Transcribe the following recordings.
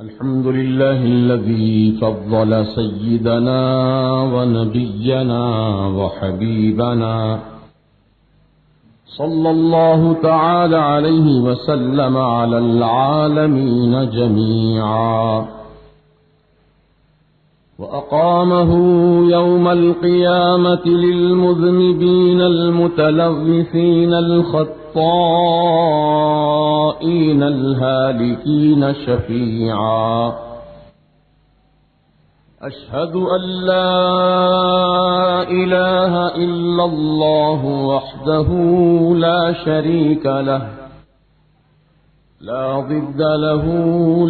الحمد لله الذي فضل سيدنا ونبينا وحبيبنا صلى الله تعالى عليه وسلم على العالمين جميعا، وأقامه يوم القيامة للمذنبين المتلوثين الخطائين الهالكين شفيعا. أشهد أن لا إله إلا الله وحده لا شريك له، لا ضد له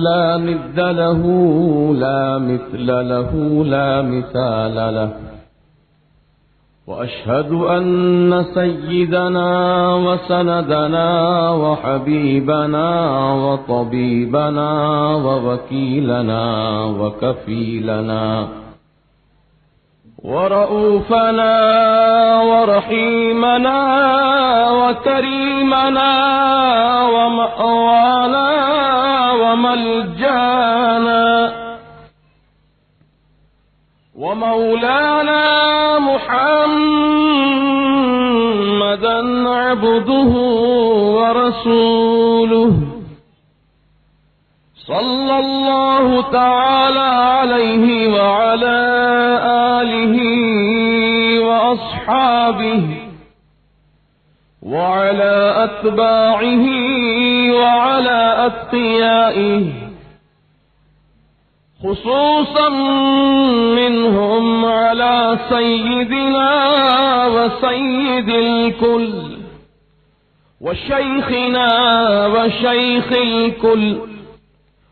لا ند له لا مثل له لا مثال له. وأشهد أن سيدنا وسندنا وحبيبنا وطبيبنا ووكيلنا وكفيلنا ورؤوفنا ورحيمنا وكريمنا ومأوانا وملجانا ومولانا محمدا عبده ورسوله، صلى الله تعالى عليه وعلى آله وأصحابه وعلى أتباعه وعلى أتقيائه، خصوصا منهم على سيدنا وسيد الكل وشيخنا وشيخ الكل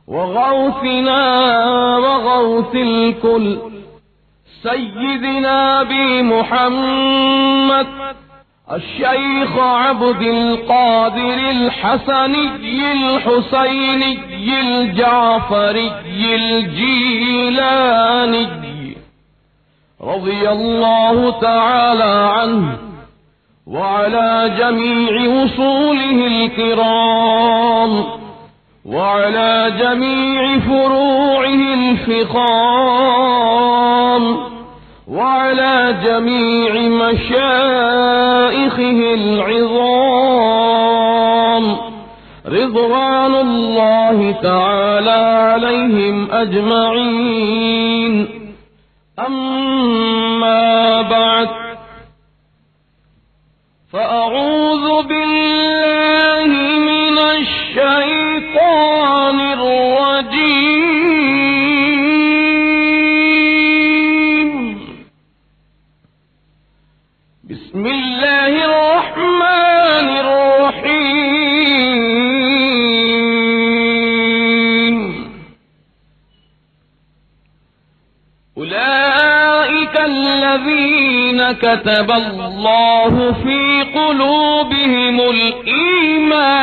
وغوثنا وغوث الكل سيدنا أبي محمد الشيخ عبد القادر الحسني الحسيني الجعفري الجيلاني رضي الله تعالى عنه وعلى جميع وصوله الكرام وعلى جميع فروعه الفخام وعلى جميع مشائخه العظام رضوان الله تعالى عليهم أجمعين. أما بعد، فأعوذ بالله من الشيطان الرجيم. بسم الله الرحمن الرحيم. أولئك الذين كتب الله في قلوبهم الإيمان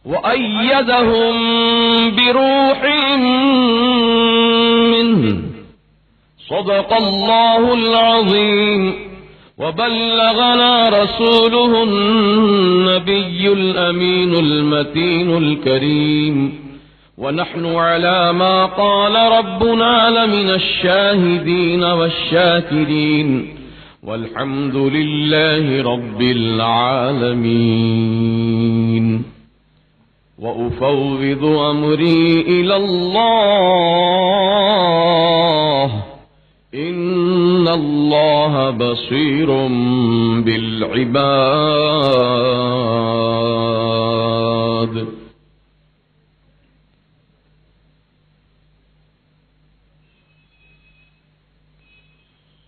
وأيدهم بروح منه، صدق الله العظيم. وبلغنا رسوله النبي الأمين المتين الكريم، ونحن على ما قال ربنا لمن الشاهدين والشاكرين، والحمد لله رب العالمين. وأفوض أمري إلى الله، إن الله بصير بالعباد.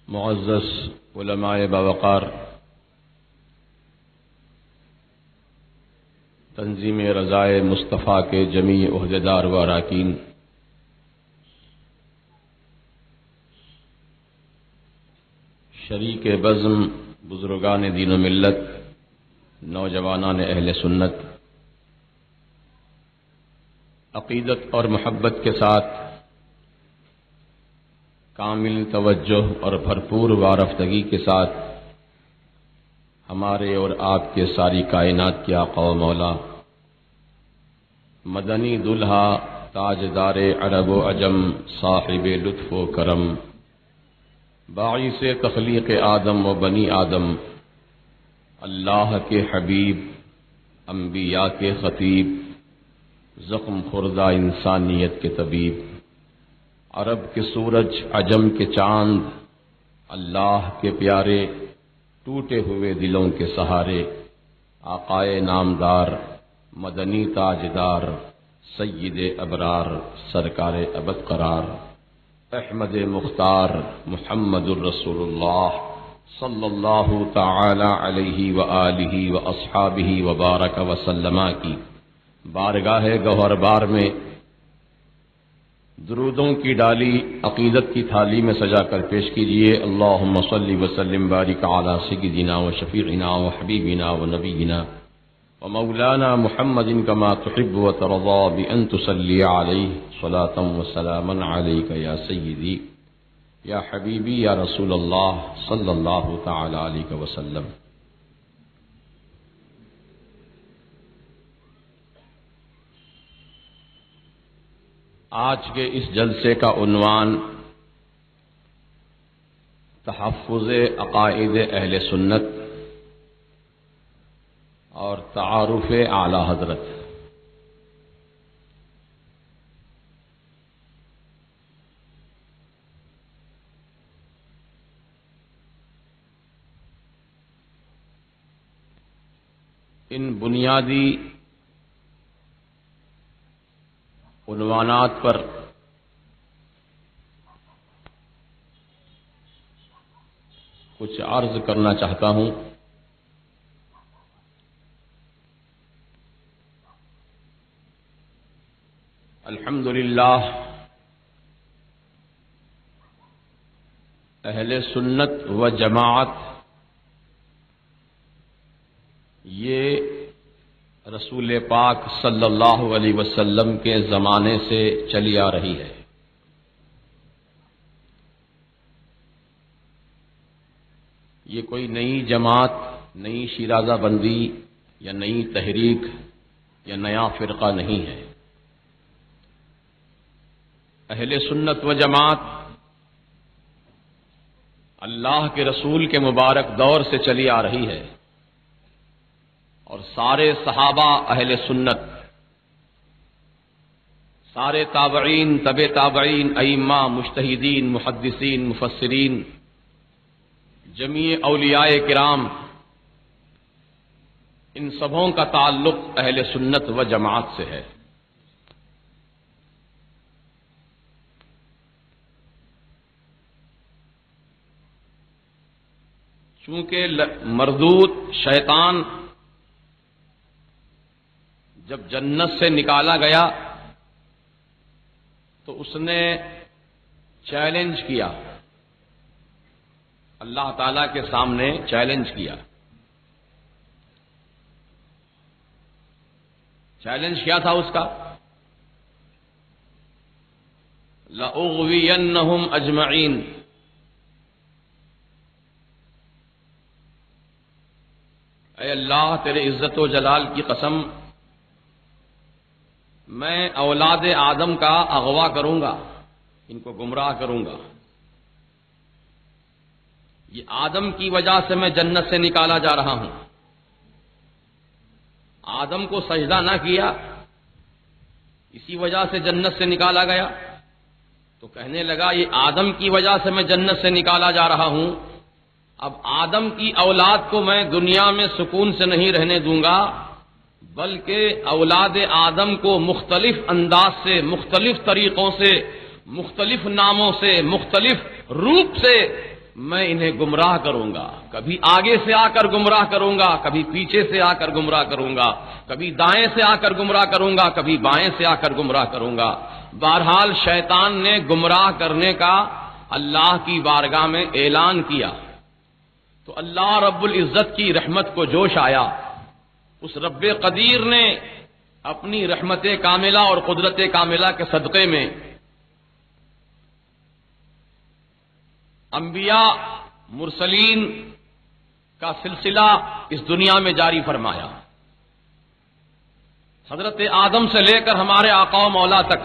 معزز علماء باوقار، تنظیم رضائے مصطفیٰ کے جمیع عہدیدار و اراکین، شریک بزم بزرگان دین و ملت، نوجوانان اہل سنت، عقیدت اور محبت کے ساتھ کامل توجہ اور بھرپور وارفتگی کے ساتھ ہمارے اور آپ کے ساری کائنات کے آقا و مولا مدنی دلہا تاجدار عرب و عجم صاحب لطف و کرم باعث تخلیق آدم و بنی آدم اللہ کے حبیب انبیاء کے خطیب زخم خوردہ انسانیت کے طبیب عرب کے سورج عجم کے چاند اللہ کے پیارے ٹوٹے ہوئے دلوں کے سہارے آقائے نامدار مدنی تاجدار سید ابرار سرکار ابد قرار احمد مختار محمد الرسول اللہ صلی اللہ تعالی علیہ وآلہ واصحابہ وبارک وسلم کی بارگاہ گوہر بار میں درودوں کی ڈالی عقیدت کی تھالی میں سجا کر پیش کیجیے۔ اللہم صلی وسلم بارک علی سیدنا و شفیعنا و حبیبنا و نبینا و مولانا محمد کما تحب و ترضا بأن تصلی علیہ صلاة و سلاما علیک یا سیدی یا حبیبی یا رسول اللہ صلی اللہ تعالی علیہ وسلم۔ آج کے اس جلسے کا عنوان تحفظ عقائد اہل سنت اور تعارف اعلی حضرت۔ ان بنیادی عنوانات پر کچھ عرض کرنا چاہتا ہوں۔ الحمدللہ اہل سنت و جماعت یہ رسول پاک صلی اللہ علیہ وسلم کے زمانے سے چلی آ رہی ہے۔ یہ کوئی نئی جماعت، نئی شیرازہ بندی یا نئی تحریک یا نیا فرقہ نہیں ہے۔ اہل سنت و جماعت اللہ کے رسول کے مبارک دور سے چلی آ رہی ہے، اور سارے صحابہ اہل سنت، سارے تابعین، تبع تابعین، ائمہ، مجتہدین، محدثین، مفسرین، جمیع اولیاء کرام، ان سبوں کا تعلق اہل سنت و جماعت سے ہے۔ چونکہ مردود شیطان جب جنت سے نکالا گیا تو اس نے چیلنج کیا، اللہ تعالی کے سامنے چیلنج کیا۔ چیلنج کیا تھا اس کا؟ لَأُغْوِيَنَّهُمْ أَجْمَعِينَ، اے اللہ تیرے عزت و جلال کی قسم، میں اولاد آدم کا اغوا کروں گا، ان کو گمراہ کروں گا۔ یہ آدم کی وجہ سے میں جنت سے نکالا جا رہا ہوں۔ آدم کو سجدہ نہ کیا، اسی وجہ سے جنت سے نکالا گیا۔ تو کہنے لگا یہ آدم کی وجہ سے میں جنت سے نکالا جا رہا ہوں، اب آدم کی اولاد کو میں دنیا میں سکون سے نہیں رہنے دوں گا، بلکہ اولاد آدم کو مختلف انداز سے، مختلف طریقوں سے، مختلف ناموں سے، مختلف روپ سے میں انہیں گمراہ کروں گا۔ کبھی آگے سے آ کر گمراہ کروں گا، کبھی پیچھے سے آ کر گمراہ کروں گا، کبھی دائیں سے آ کر گمراہ کروں گا، کبھی بائیں سے آ کر گمراہ کروں گا۔ بہرحال شیطان نے گمراہ کرنے کا اللہ کی بارگاہ میں اعلان کیا، تو اللہ رب العزت کی رحمت کو جوش آیا۔ اس رب قدیر نے اپنی رحمت کاملہ اور قدرت کاملہ کے صدقے میں انبیاء مرسلین کا سلسلہ اس دنیا میں جاری فرمایا۔ حضرت آدم سے لے کر ہمارے آقا و مولا تک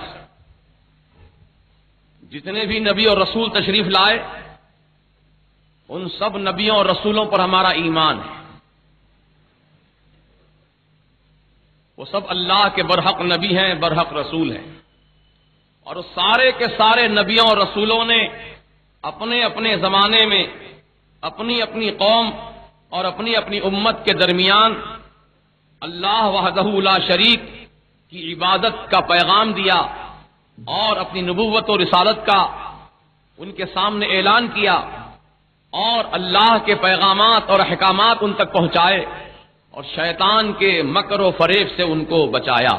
جتنے بھی نبی اور رسول تشریف لائے ان سب نبیوں اور رسولوں پر ہمارا ایمان ہے. وہ سب اللہ کے برحق نبی ہیں، برحق رسول ہیں، اور سارے کے سارے نبیوں اور رسولوں نے اپنے اپنے زمانے میں اپنی اپنی قوم اور اپنی اپنی امت کے درمیان اللہ وحدہ لا شریک کی عبادت کا پیغام دیا اور اپنی نبوت و رسالت کا ان کے سامنے اعلان کیا اور اللہ کے پیغامات اور احکامات ان تک پہنچائے اور شیطان کے مکر و فریب سے ان کو بچایا.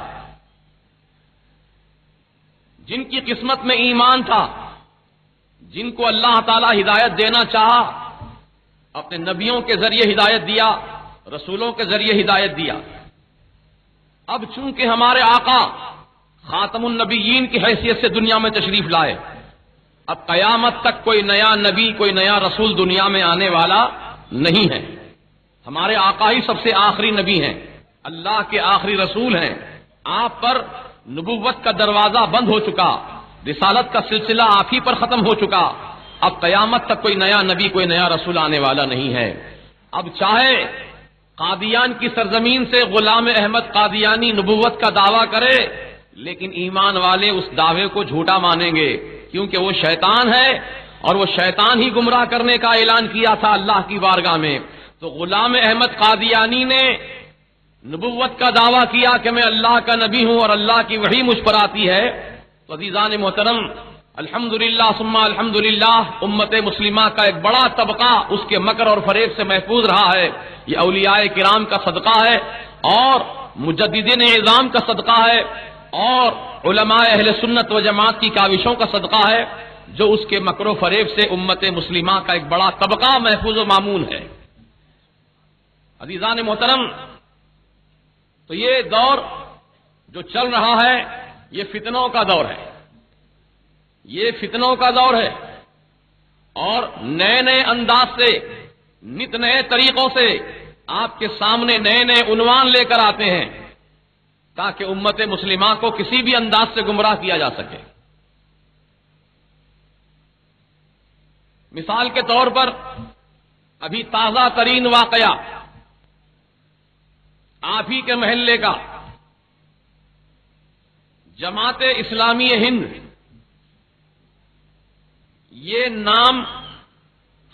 جن کی قسمت میں ایمان تھا، جن کو اللہ تعالی ہدایت دینا چاہا، اپنے نبیوں کے ذریعے ہدایت دیا، رسولوں کے ذریعے ہدایت دیا. اب چونکہ ہمارے آقا خاتم النبیین کی حیثیت سے دنیا میں تشریف لائے، اب قیامت تک کوئی نیا نبی، کوئی نیا رسول دنیا میں آنے والا نہیں ہے. ہمارے آقا ہی سب سے آخری نبی ہیں، اللہ کے آخری رسول ہیں. آپ پر نبوت کا دروازہ بند ہو چکا، رسالت کا سلسلہ آپ ہی پر ختم ہو چکا. اب قیامت تک کوئی نیا نبی، کوئی نیا رسول آنے والا نہیں ہے. اب چاہے قادیان کی سرزمین سے غلام احمد قادیانی نبوت کا دعویٰ کرے، لیکن ایمان والے اس دعوے کو جھوٹا مانیں گے، کیونکہ وہ شیطان ہے اور وہ شیطان ہی گمراہ کرنے کا اعلان کیا تھا اللہ کی بارگاہ میں. تو غلام احمد قادیانی نے نبوت کا دعویٰ کیا کہ میں اللہ کا نبی ہوں اور اللہ کی وحی مجھ پر آتی ہے. تو عزیزان محترم، الحمدللہ ثم الحمدللہ امت مسلمہ کا ایک بڑا طبقہ اس کے مکر اور فریب سے محفوظ رہا ہے. یہ اولیاء کرام کا صدقہ ہے اور مجددین اعظام کا صدقہ ہے اور علماء اہل سنت و جماعت کی کاوشوں کا صدقہ ہے، جو اس کے مکر و فریب سے امت مسلمہ کا ایک بڑا طبقہ محفوظ و مامون ہے. عزیزان محترم، تو یہ دور جو چل رہا ہے یہ فتنوں کا دور ہے، یہ فتنوں کا دور ہے، اور نئے نئے انداز سے، نت نئے طریقوں سے آپ کے سامنے نئے نئے عنوان لے کر آتے ہیں تاکہ امت مسلمہ کو کسی بھی انداز سے گمراہ کیا جا سکے. مثال کے طور پر ابھی تازہ ترین واقعہ آپ ہی کے محلے کا، جماعت اسلامی ہند. یہ نام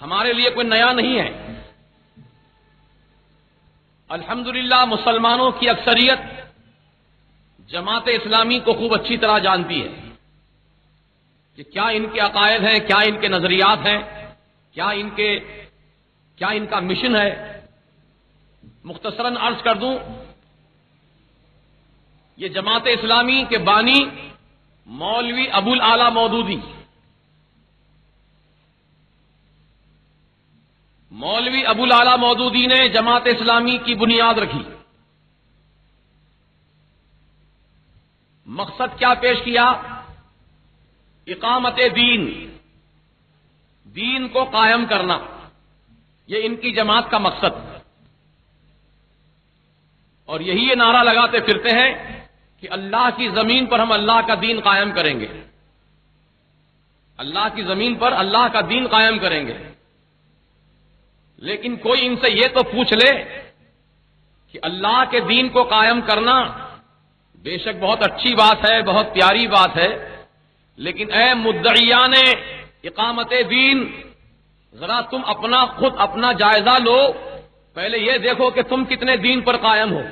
ہمارے لیے کوئی نیا نہیں ہے. الحمدللہ مسلمانوں کی اکثریت جماعت اسلامی کو خوب اچھی طرح جانتی ہے کہ کیا ان کے عقائد ہیں، کیا ان کے نظریات ہیں، کیا ان کا مشن ہے. مختصراً عرض کر دوں، یہ جماعت اسلامی کے بانی مولوی ابو الاعلی مودودی، مولوی ابو الاعلی مودودی نے جماعت اسلامی کی بنیاد رکھی. مقصد کیا پیش کیا؟ اقامت دین کو قائم کرنا، یہ ان کی جماعت کا مقصد. اور یہی یہ نعرہ لگاتے پھرتے ہیں کہ اللہ کی زمین پر ہم اللہ کا دین قائم کریں گے، اللہ کی زمین پر اللہ کا دین قائم کریں گے. لیکن کوئی ان سے یہ تو پوچھ لے کہ اللہ کے دین کو قائم کرنا بے شک بہت اچھی بات ہے، بہت پیاری بات ہے، لیکن اے مدعیان اقامت دین، ذرا تم خود اپنا جائزہ لو. پہلے یہ دیکھو کہ تم کتنے دین پر قائم ہو،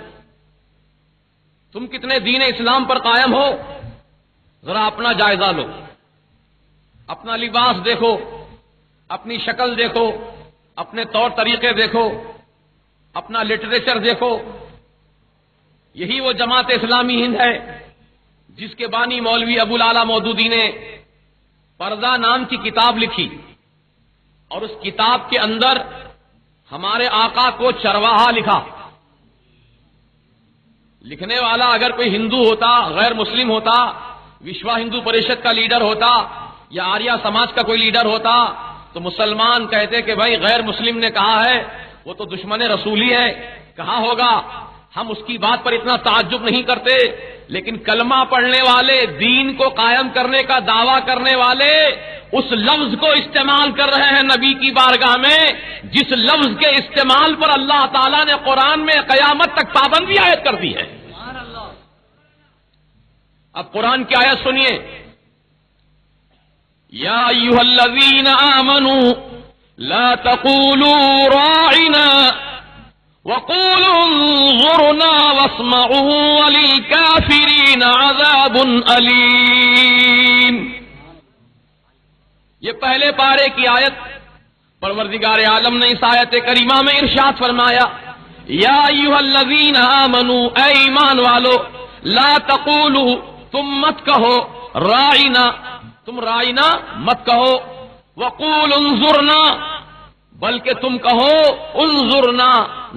تم کتنے دین اسلام پر قائم ہو. ذرا اپنا جائزہ لو، اپنا لباس دیکھو، اپنی شکل دیکھو، اپنے طور طریقے دیکھو، اپنا لٹریچر دیکھو. یہی وہ جماعت اسلامی ہند ہے جس کے بانی مولوی ابو الاعلی مودودی نے پردہ نام کی کتاب لکھی، اور اس کتاب کے اندر ہمارے آقا کو چرواہا لکھا. لکھنے والا اگر کوئی ہندو ہوتا، غیر مسلم ہوتا، وشوا ہندو پریشد کا لیڈر ہوتا یا آریہ سماج کا کوئی لیڈر ہوتا تو مسلمان کہتے کہ بھائی غیر مسلم نے کہا ہے، وہ تو دشمن رسول ہی ہے. کہا ہوگا ہم اس کی بات پر اتنا تعجب نہیں کرتے، لیکن کلمہ پڑھنے والے، دین کو قائم کرنے کا دعویٰ کرنے والے اس لفظ کو استعمال کر رہے ہیں نبی کی بارگاہ میں جس لفظ کے استعمال پر اللہ تعالیٰ نے قرآن میں قیامت تک پابندی عائد کر دی ہے۔ اب قرآن کی آیت سنیے، یا ایھا الذین آمنوا لا تقولوا راعنا وقولوا انظرنا واسمعوا وللکافرین عذاب علیم۔ یہ پہلے پارے کی آیت، پروردگار عالم نے اس آیت کریمہ میں ارشاد فرمایا، یا ایھا الذین آمنوا، اے ایمان والو، لا تقولوا، تم مت کہو، راعنا، تم راعنا مت کہو، وقول انظرنا، بلکہ تم کہو انظرنا،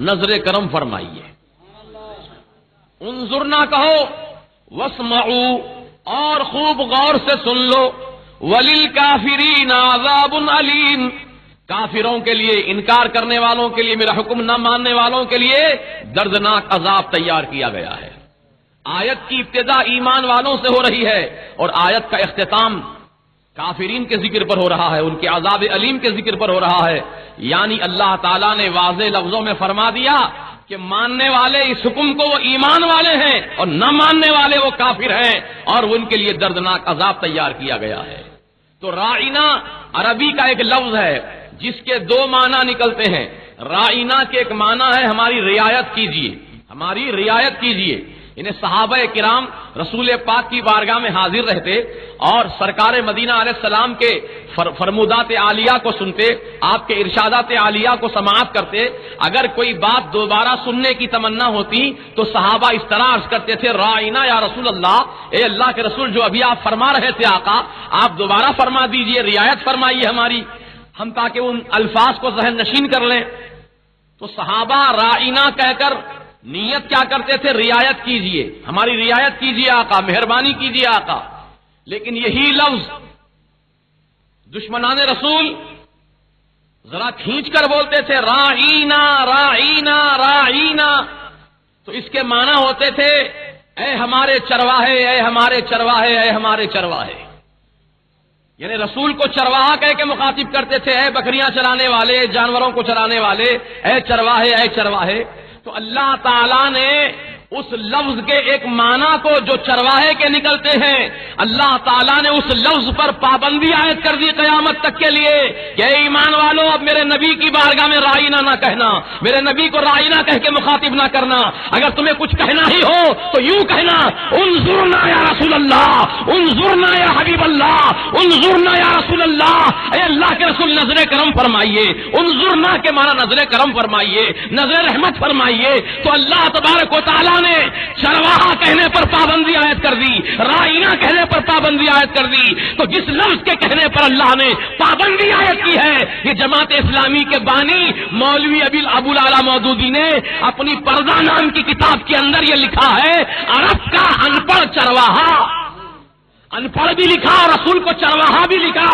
نظر کرم فرمائیے، انظرنا کہو، واسمعوا، اور خوب غور سے سن لو، وللکافرین عذاب علیم، کافروں کے لیے، انکار کرنے والوں کے لیے، میرا حکم نہ ماننے والوں کے لیے دردناک عذاب تیار کیا گیا ہے۔ آیت کی ابتدا ایمان والوں سے ہو رہی ہے اور آیت کا اختتام کافرین کے ذکر پر ہو رہا ہے، ان کے عذاب علیم کے ذکر پر ہو رہا ہے۔ یعنی اللہ تعالیٰ نے واضح لفظوں میں فرما دیا کہ ماننے والے اس حکم کو وہ ایمان والے ہیں اور نہ ماننے والے وہ کافر ہیں، اور ان کے لیے دردناک عذاب تیار کیا گیا ہے۔ تو راعنا عربی کا ایک لفظ ہے جس کے دو معنی نکلتے ہیں۔ راعنا کے ایک معنی ہے ہماری رعایت کیجیے، ہماری رعایت کیجیے۔ انہیں صحابہ کرام رسول پاک کی بارگاہ میں حاضر رہتے اور سرکار مدینہ علیہ السلام کے فرمودات عالیہ کو سنتے، آپ کے ارشادات عالیہ کو سماعت کرتے۔ اگر کوئی بات دوبارہ سننے کی تمنا ہوتی تو صحابہ اس طرح عرض کرتے تھے، راعنا یا رسول اللہ، اے اللہ کے رسول، جو ابھی آپ فرما رہے تھے آقا، آپ دوبارہ فرما دیجئے، رعایت فرمائیے ہماری، ہم تاکہ ان الفاظ کو ذہن نشین کر لیں۔ تو صحابہ راعنا کہہ کر نیت کیا کرتے تھے؟ رعایت کیجئے، ہماری رعایت کیجئے آقا، مہربانی کیجئے آقا۔ لیکن یہی لفظ دشمنان رسول ذرا کھینچ کر بولتے تھے، راعینا راعینا راعینا، تو اس کے معنی ہوتے تھے اے ہمارے چرواہے، اے ہمارے چرواہے، اے ہمارے چرواہے۔ یعنی رسول کو چرواہا کہہ کے مخاطب کرتے تھے، اے بکریاں چرانے والے، جانوروں کو چرانے والے، اے چرواہے، اے چرواہے۔ تو اللہ تعالیٰ نے اس لفظ کے ایک معنی کو جو چرواہے کے نکلتے ہیں، اللہ تعالیٰ نے اس لفظ پر پابندی عائد کر دی قیامت تک کے لیے کہ اے ایمان والو، اب میرے نبی کی بارگاہ میں راعینا نہ کہنا، میرے نبی کو راعینا کہہ کے مخاطب نہ کرنا۔ اگر تمہیں کچھ کہنا ہی ہو تو یوں کہنا، انظرنا یا رسول اللہ، انظرنا یا حبیب اللہ، انظرنا یا رسول اللہ، اے اللہ کے رسول نظر کرم فرمائیے۔ انظرنا کے معنی نظر کرم فرمائیے، نظر رحمت فرمائیے۔ تو اللہ تبارک و تعالیٰ نے چرواہا کہنے پر پابندی عائد کر دی، راعینا کہنے پر پابندی عائد کر دی۔ تو جس لفظ کے کہنے پر اللہ نے پابندی عائد کی ہے، یہ جماعت اسلامی کے بانی مولوی ابو العلا مودودی نے اپنی پردہ نام کی کتاب کے اندر یہ لکھا ہے، عرب کا ان پڑھ چرواہا، ان پڑھ بھی لکھا اور رسول کو چرواہا بھی لکھا۔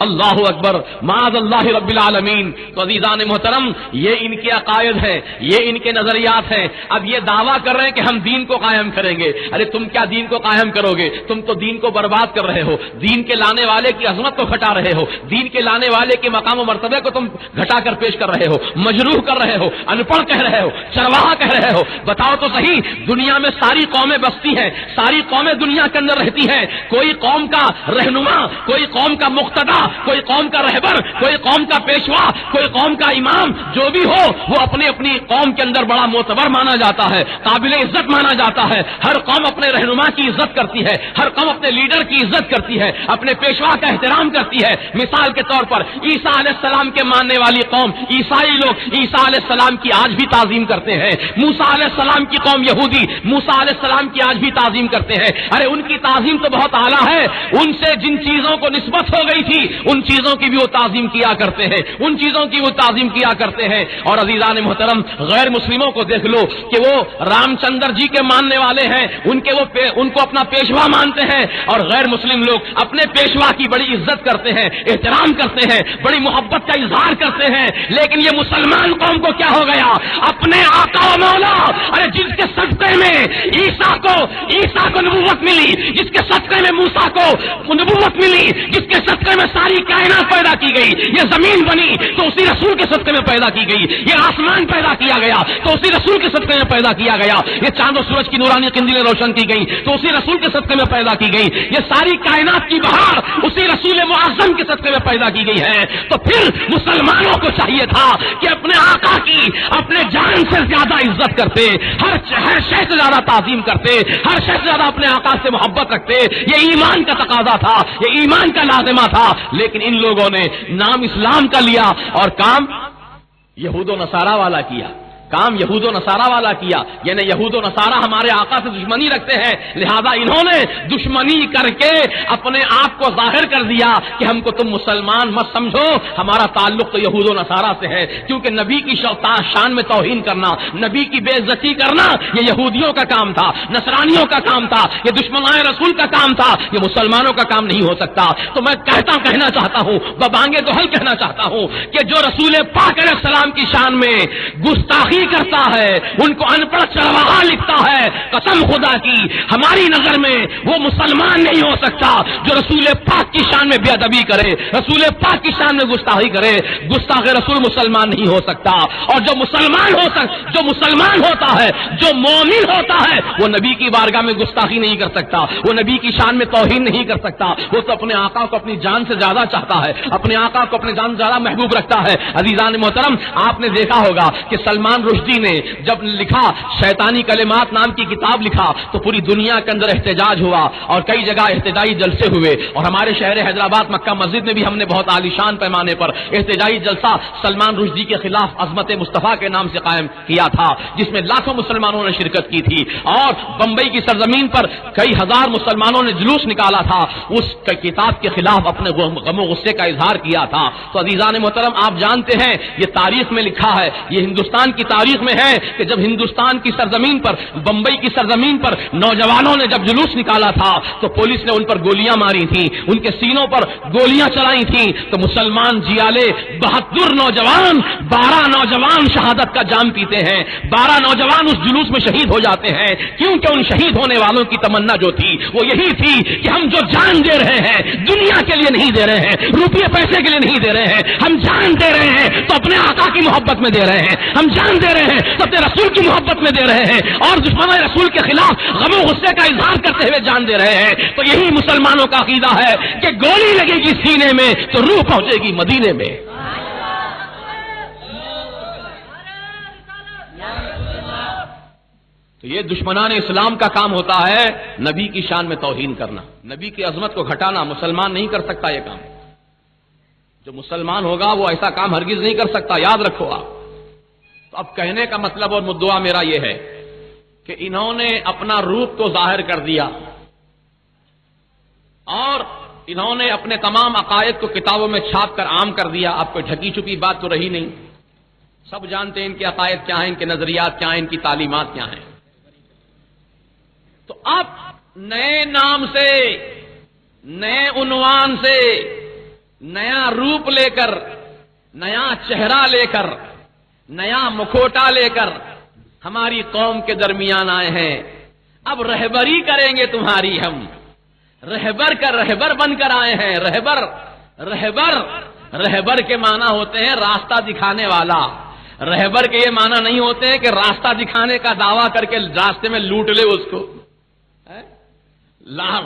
اللہ اکبر، معاذ اللہ رب العالمین۔ تو عزیزان محترم، یہ ان کے عقائد ہیں، یہ ان کے نظریات ہیں۔ اب یہ دعویٰ کر رہے ہیں کہ ہم دین کو قائم کریں گے۔ ارے تم کیا دین کو قائم کرو گے؟ تم تو دین کو برباد کر رہے ہو، دین کے لانے والے کی عظمت کو گھٹا رہے ہو، دین کے لانے والے کے مقام و مرتبے کو تم گھٹا کر پیش کر رہے ہو، مجروح کر رہے ہو، ان پڑھ کہہ رہے ہو، چرواہا کہہ رہے ہو۔ بتاؤ تو صحیح، دنیا میں ساری قومیں بستی ہیں، ساری قومیں دنیا کے اندر رہتی ہیں، کوئی قوم کا رہنما، کوئی قوم کا مقتدا، کوئی قوم کا رہبر، کوئی قوم کا پیشوا، کوئی قوم کا امام، جو بھی ہو وہ اپنی اپنی قوم کے اندر بڑا معتبر مانا جاتا ہے، قابل عزت مانا جاتا ہے۔ ہر قوم اپنے رہنما کی عزت کرتی ہے، ہر قوم اپنے لیڈر کی عزت کرتی ہے، اپنے پیشوا کا احترام کرتی ہے۔ مثال کے طور پر عیسیٰ علیہ السلام کے ماننے والی قوم عیسائی لوگ عیسیٰ علیہ السلام کی آج بھی تعظیم کرتے ہیں۔ موسیٰ علیہ السلام کی قوم یہودی موسیٰ علیہ السلام کی آج بھی تعظیم کرتے ہیں۔ ارے ان کی تعظیم تو بہت اعلیٰ ہے، ان سے جن چیزوں کو نسبت ہو گئی تھی ان چیزوں کی بھی وہ تعظیم کیا کرتے ہیں، ان چیزوں کی وہ تعظیم کیا کرتے ہیں۔ اور عزیزان محترم، غیر مسلموں کو دیکھ لو کہ وہ رام چندر جی کے ماننے والے ہیں، ان کو اپنا پیشوا مانتے ہیں، اور غیر مسلم لوگ اپنے پیشوا کی بڑی عزت کرتے ہیں، احترام کرتے ہیں، بڑی محبت کا اظہار کرتے ہیں۔ لیکن یہ مسلمان قوم کو کیا ہو گیا؟ اپنے آقا و مولا، ارے جس کے صدقے میں عیسیٰ کو نبوت ملی، جس کے صدقے میں موسیٰ کو نبوت ملی، جس کے صدقے میں ساری کائنات پیدا کی گئی، یہ زمین بنی تو اسی رسول کے صدقے میں پیدا کی گئی، یہ آسمان پیدا کیا گیا تو اسی رسول کے صدقے میں پیدا کیا گیا، یہ چاند و سورج کی نورانی قندیلیں روشن کی گئی تو اسی رسول کے صدقے میں پیدا کی گئی، یہ ساری کائنات کی بہار اسی رسول معظم کے صدقے میں پیدا کی گئی ہے۔ تو پھر مسلمانوں کو چاہیے تھا کہ اپنے آقا کی اپنے جان سے زیادہ عزت کرتے، ہر شے سے زیادہ تعظیم کرتے، ہر شے سے زیادہ اپنے آقا سے محبت رکھتے۔ یہ ایمان کا تقاضا تھا، یہ ایمان کا لازمہ تھا، لیکن ان لوگوں نے نام اسلام کا لیا اور کام یہود و نصارہ والا کیا، کام یہود و نصارہ والا کیا، یعنی یہود و نصارہ ہمارے آقا سے دشمنی رکھتے ہیں، لہذا انہوں نے دشمنی کر کے اپنے آپ کو ظاہر کر دیا کہ ہم کو تم مسلمان مت سمجھو، ہمارا تعلق تو یہود و نصارہ سے ہے، کیونکہ نبی کی شان میں توہین کرنا، نبی کی بے عزتی کرنا یہ یہودیوں کا کام تھا، نصرانیوں کا کام تھا، یہ دشمنان رسول کا کام تھا، یہ مسلمانوں کا کام نہیں ہو سکتا۔ تو میں کہنا چاہتا ہوں، ببانگے دوہل کہنا چاہتا ہوں کہ جو رسول پاک علیہ السلام کی شان میں گستاخی کرتا ہے، ان کو ان پڑھ چرواہا لکھتا ہے، قسم خدا کی ہماری نظر میں وہ مسلمان نہیں ہو سکتا جو رسول پاک کی شان میں بے ادبی کرے، رسول پاک کی شان میں گستاخی کرے۔ گستاخ رسول مسلمان نہیں ہو سکتا، اور جو مسلمان ہوتا ہے، جو مومن ہوتا ہے، وہ نبی کی بارگاہ میں گستاخی نہیں کر سکتا، وہ نبی کی شان میں توہین نہیں کر سکتا، وہ تو اپنے آقا کو اپنی جان سے زیادہ چاہتا ہے، اپنے آقا کو اپنے جان سے زیادہ محبوب رکھتا ہے۔ عزیزان محترم، آپ نے دیکھا ہوگا کہ سلمان رشدی نے جب لکھا شیطانی کلمات نام کی کتاب لکھا تو پوری دنیا کے اندر احتجاج ہوا اور کئی جگہ احتجاجی جلسے ہوئے، اور ہمارے شہر حیدرآباد مکہ مسجد میں بھی ہم نے بہت عالیشان پیمانے پر احتجاجی جلسہ سلمان رشدی کے خلاف عظمت مصطفیٰ کے نام سے قائم کیا تھا، جس میں لاکھوں مسلمانوں نے شرکت کی تھی، اور بمبئی کی سرزمین پر کئی ہزار مسلمانوں نے جلوس نکالا تھا، اس کتاب کے خلاف اپنے غم و غصے کا اظہار کیا تھا۔ تو عزیزان محترم، آپ جانتے ہیں یہ تاریخ میں لکھا ہے، یہ ہندوستان کی تاریخ میں ہے کہ جب ہندوستان کی سرزمین پر، بمبئی کی سرزمین پر نوجوانوں نے جب جلوس نکالا تھا تو پولیس نے ان پر گولیاں ماری تھیں، ان کے سینوں پر گولیاں چلائی تھیں، تو مسلمان جیالے 72 نوجوان، 12 نوجوان شہادت کا جام پیتے ہیں، 12 نوجوان اس جلوس میں شہید ہو جاتے ہیں، کیونکہ ان شہید ہونے والوں کی تمنا جو تھی وہ یہی تھی کہ ہم جو جان دے رہے ہیں دنیا کے لیے نہیں دے رہے ہیں، روپیے پیسے کے لیے نہیں دے رہے ہیں، ہم جان دے رہے ہیں تو اپنے آقا کی محبت میں دے رہے ہیں، ہم جان دے رہے ہیں تو اپنے رسول کی محبت میں دے رہے ہیں، اور دشمنان رسول کے خلاف غم و غصے کا اظہار کرتے ہوئے جان دے رہے ہیں۔ تو یہی مسلمانوں کا عقیدہ ہے کہ گولی لگے گی سینے میں تو روح پہنچے گی مدینے میں۔ تو یہ دشمنان اسلام کا کام ہوتا ہے نبی کی شان میں توہین کرنا، نبی کی عظمت کو گھٹانا۔ مسلمان نہیں کر سکتا یہ کام، جو مسلمان ہوگا وہ ایسا کام ہرگز نہیں کر سکتا، یاد رکھو آپ۔ تو اب کہنے کا مطلب اور مدعا میرا یہ ہے کہ انہوں نے اپنا روپ تو ظاہر کر دیا، اور انہوں نے اپنے تمام عقائد کو کتابوں میں چھاپ کر عام کر دیا، اب کوئی ڈھکی چھپی بات تو رہی نہیں، سب جانتے ہیں ان کے عقائد کیا ہیں، ان کے نظریات کیا ہیں، ان کی تعلیمات کیا ہیں۔ تو اب نئے نام سے، نئے عنوان سے، نیا روپ لے کر، نیا چہرہ لے کر، نیا مکھوٹا لے کر ہماری قوم کے درمیان آئے ہیں۔ اب رہبری کریں گے تمہاری، ہم رہبر کا رہبر بن کر آئے ہیں۔ رہبر کے معنی ہوتے ہیں راستہ دکھانے والا۔ رہبر کے یہ معنی نہیں ہوتے ہیں کہ راستہ دکھانے کا دعویٰ کر کے راستے میں لوٹ لے اس کو،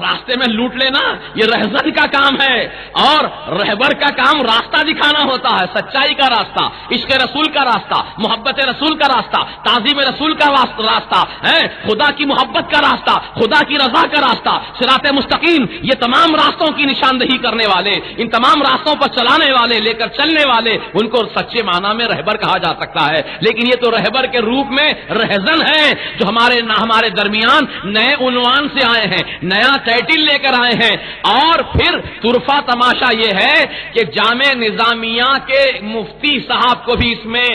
راستے میں لوٹ لینا یہ رہزن کا کام ہے، اور رہبر کا کام راستہ دکھانا ہوتا ہے، سچائی کا راستہ، عشق رسول کا راستہ، محبت رسول کا راستہ، تعظیم رسول کا راستہ ہے، خدا کی محبت کا راستہ، خدا کی رضا کا راستہ، صراط مستقیم۔ یہ تمام راستوں کی نشاندہی کرنے والے، ان تمام راستوں پر چلانے والے، لے کر چلنے والے، ان کو سچے معنی میں رہبر کہا جا سکتا ہے۔ لیکن یہ تو رہبر کے روپ میں رہزن ہے جو ہمارے درمیان نئے عنوان سے آئے ہیں، نیا ٹائٹل لے کر آئے ہیں، اور پھر طرفہ تماشا یہ ہے کہ جامع نظامیہ کے مفتی صاحب کو بھی اس میں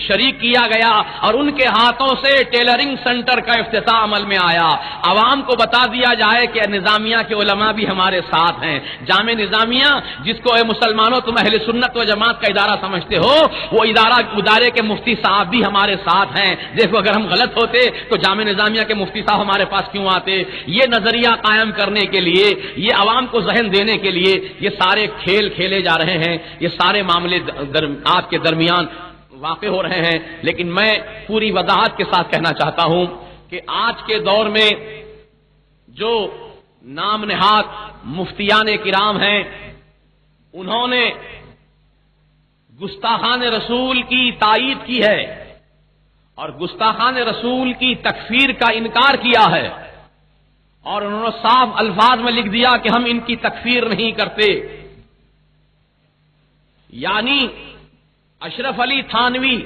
شریک کیا گیا اور ان کے ہاتھوں سے ٹیلرنگ سینٹر کا افتتاح عمل میں آیا۔ عوام کو بتا دیا جائے کہ نظامیہ کے علماء بھی ہمارے ساتھ ہیں۔ جامع نظامیہ جس کو اے مسلمانوں تم اہل سنت و جماعت کا ادارہ سمجھتے ہو، وہ ادارے کے مفتی صاحب بھی ہمارے ساتھ ہیں۔ دیکھو اگر ہم غلط ہوتے تو جامع نظامیہ کے مفتی صاحب ہمارے پاس کیوں آتے؟ یہ نظریہ قائم کرنے کے لیے، یہ عوام کو ذہن دینے کے لیے یہ سارے کھیل کھیلے جا رہے ہیں، یہ سارے معاملے آپ کے درمیان واقع ہو رہے ہیں۔ لیکن میں پوری وضاحت کے ساتھ کہنا چاہتا ہوں کہ آج کے دور میں جو نام نہاد مفتیان کرام ہیں، انہوں نے گستاخان رسول کی تائید کی ہے اور گستاخان رسول کی تکفیر کا انکار کیا ہے، اور انہوں نے صاف الفاظ میں لکھ دیا کہ ہم ان کی تکفیر نہیں کرتے۔ یعنی اشرف علی تھانوی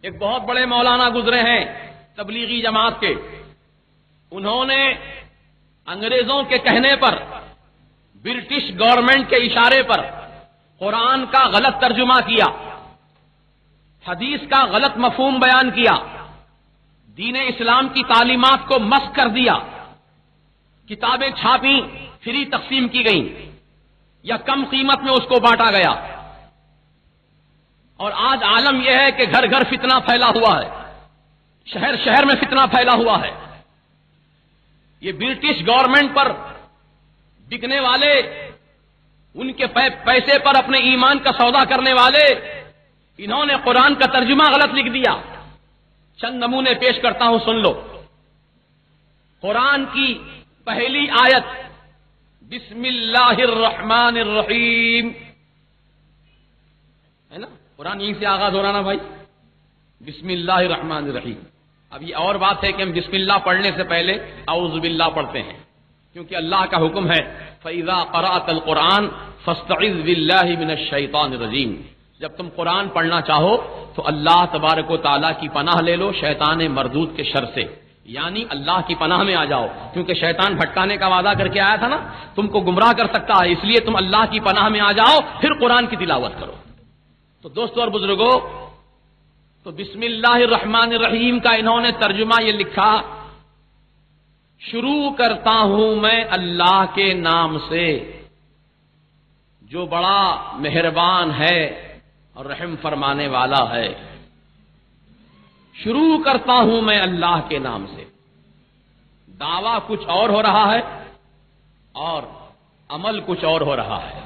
ایک بہت بڑے مولانا گزرے ہیں تبلیغی جماعت کے، انہوں نے انگریزوں کے کہنے پر، برٹش گورنمنٹ کے اشارے پر قرآن کا غلط ترجمہ کیا، حدیث کا غلط مفہوم بیان کیا، دین اسلام کی تعلیمات کو مسخ کر دیا، کتابیں چھاپیں، فری تقسیم کی گئیں یا کم قیمت میں اس کو بانٹا گیا، اور آج عالم یہ ہے کہ گھر گھر فتنہ پھیلا ہوا ہے، شہر شہر میں فتنہ پھیلا ہوا ہے۔ یہ برٹش گورنمنٹ پر بکنے والے، ان کے پیسے پر اپنے ایمان کا سودا کرنے والے، انہوں نے قرآن کا ترجمہ غلط لکھ دیا۔ چند نمونے پیش کرتا ہوں، سن لو۔ قرآن کی پہلی آیت بسم اللہ الرحمن الرحیم ہے نا، قرآن یہیں سے آغاز ہو رہا نا بھائی، بسم اللہ الرحمن الرحیم۔ اب یہ اور بات ہے کہ ہم بسم اللہ پڑھنے سے پہلے اعوذ باللہ پڑھتے ہیں، کیونکہ اللہ کا حکم ہے فَإِذَا قَرَأْتَ الْقُرْآنَ فَاسْتَعِذْ بِاللَّهِ مِنَ الشَّيْطَانِ الرَّجِيمِ۔ جب تم قرآن پڑھنا چاہو تو اللہ تبارک و تعالیٰ کی پناہ لے لو شیطان مردود کے شر سے، یعنی اللہ کی پناہ میں آ جاؤ، کیونکہ شیطان بھٹکانے کا وعدہ کر کے آیا تھا نا، تم کو گمراہ کر سکتا ہے، اس لیے تم اللہ کی پناہ میں آ جاؤ، پھر قرآن کی تلاوت کرو۔ تو دوستو اور بزرگوں، تو بسم اللہ الرحمن الرحیم کا انہوں نے ترجمہ یہ لکھا، شروع کرتا ہوں میں اللہ کے نام سے جو بڑا مہربان ہے اور رحم فرمانے والا ہے۔ شروع کرتا ہوں میں اللہ کے نام سے۔ دعویٰ کچھ اور ہو رہا ہے اور عمل کچھ اور ہو رہا ہے۔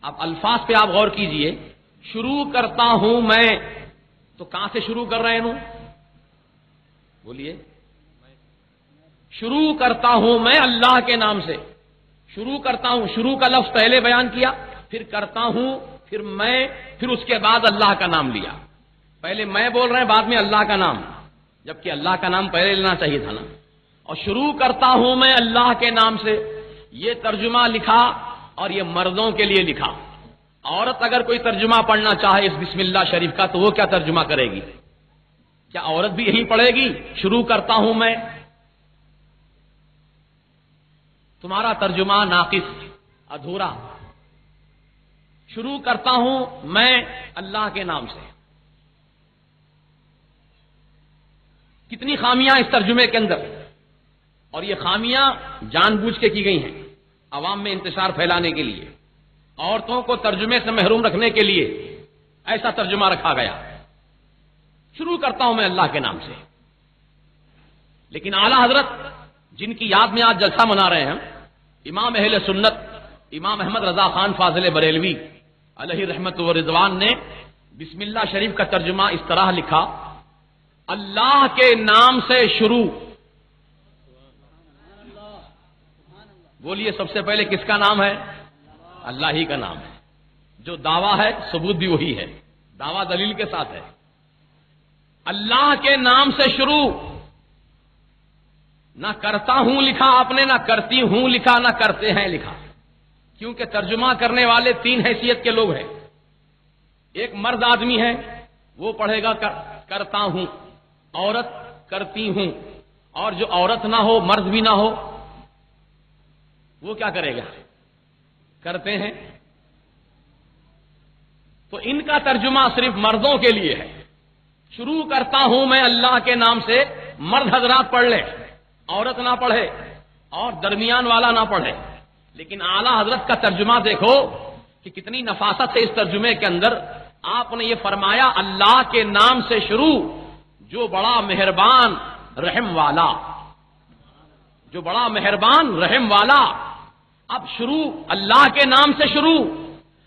اب الفاظ پہ آپ غور کیجئے، شروع کرتا ہوں میں، تو کہاں سے شروع کر رہے ہیں؟ بولیے، شروع کرتا ہوں میں اللہ کے نام سے۔ شروع کرتا ہوں، شروع کا لفظ پہلے بیان کیا، پھر کرتا ہوں، پھر میں، پھر اس کے بعد اللہ کا نام لیا۔ پہلے میں بول رہے ہیں، بعد میں اللہ کا نام، جبکہ اللہ کا نام پہلے لینا چاہیے تھا نا۔ اور شروع کرتا ہوں میں اللہ کے نام سے، یہ ترجمہ لکھا اور یہ مردوں کے لیے لکھا۔ عورت اگر کوئی ترجمہ پڑھنا چاہے اس بسم اللہ شریف کا تو وہ کیا ترجمہ کرے گی؟ کیا عورت بھی یہی پڑھے گی، شروع کرتا ہوں میں؟ تمہارا ترجمہ ناقص، ادھورا۔ شروع کرتا ہوں میں اللہ کے نام سے۔ کتنی خامیاں اس ترجمے کے اندر، اور یہ خامیاں جان بوجھ کے کی گئی ہیں عوام میں انتشار پھیلانے کے لیے، عورتوں کو ترجمے سے محروم رکھنے کے لیے ایسا ترجمہ رکھا گیا۔ شروع کرتا ہوں میں اللہ کے نام سے۔ لیکن اعلیٰ حضرت جن کی یاد میں آج جلسہ منا رہے ہیں، امام اہل سنت امام احمد رضا خان فاضل بریلوی علیہ رحمت و رضوان نے بسم اللہ شریف کا ترجمہ اس طرح لکھا، اللہ کے نام سے شروع۔ بولیے، سب سے پہلے کس کا نام ہے؟ اللہ ہی کا نام ہے۔ جو دعویٰ ہے ثبوت بھی وہی ہے، دعویٰ دلیل کے ساتھ ہے۔ اللہ کے نام سے شروع، نہ کرتا ہوں لکھا آپ نے، نہ کرتی ہوں لکھا، نہ کرتے ہیں لکھا، کیونکہ ترجمہ کرنے والے تین حیثیت کے لوگ ہیں۔ ایک مرد آدمی ہے، وہ پڑھے گا کرتا ہوں، عورت کرتی ہوں، اور جو عورت نہ ہو، مرد بھی نہ ہو، وہ کیا کرے گا؟ کرتے ہیں. تو ان کا ترجمہ صرف مردوں کے لیے ہے. شروع کرتا ہوں میں اللہ کے نام سے، مرد حضرات پڑھ لے، عورت نہ پڑھے اور درمیان والا نہ پڑھے. لیکن اعلی حضرت کا ترجمہ دیکھو کہ کتنی نفاست ہے اس ترجمے کے اندر. آپ نے یہ فرمایا اللہ کے نام سے شروع، جو بڑا مہربان رحم والا، جو بڑا مہربان رحم والا. اب شروع اللہ کے نام سے شروع.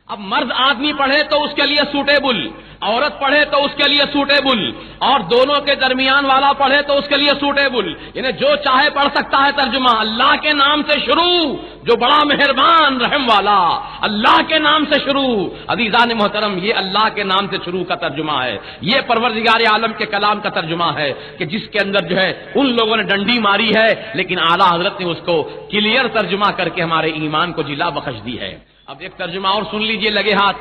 اب مرد آدمی پڑھے تو اس کے لیے سوٹیبل، عورت پڑھے تو اس کے لیے سوٹیبل، اور دونوں کے درمیان والا پڑھے تو اس کے لیے سوٹیبل. یعنی جو چاہے پڑھ سکتا ہے ترجمہ. اللہ کے نام سے شروع، جو بڑا مہربان رحم والا. اللہ کے نام سے شروع. عزیزان محترم، یہ اللہ کے نام سے شروع کا ترجمہ ہے. یہ پروردگار عالم کے کلام کا ترجمہ ہے کہ جس کے اندر جو ہے ان لوگوں نے ڈنڈی ماری ہے، لیکن اعلیٰ حضرت نے اس کو کلیئر ترجمہ کر کے ہمارے ایمان کو جلا بخش دی ہے. اب ایک ترجمہ اور سن لیجئے لگے ہاتھ.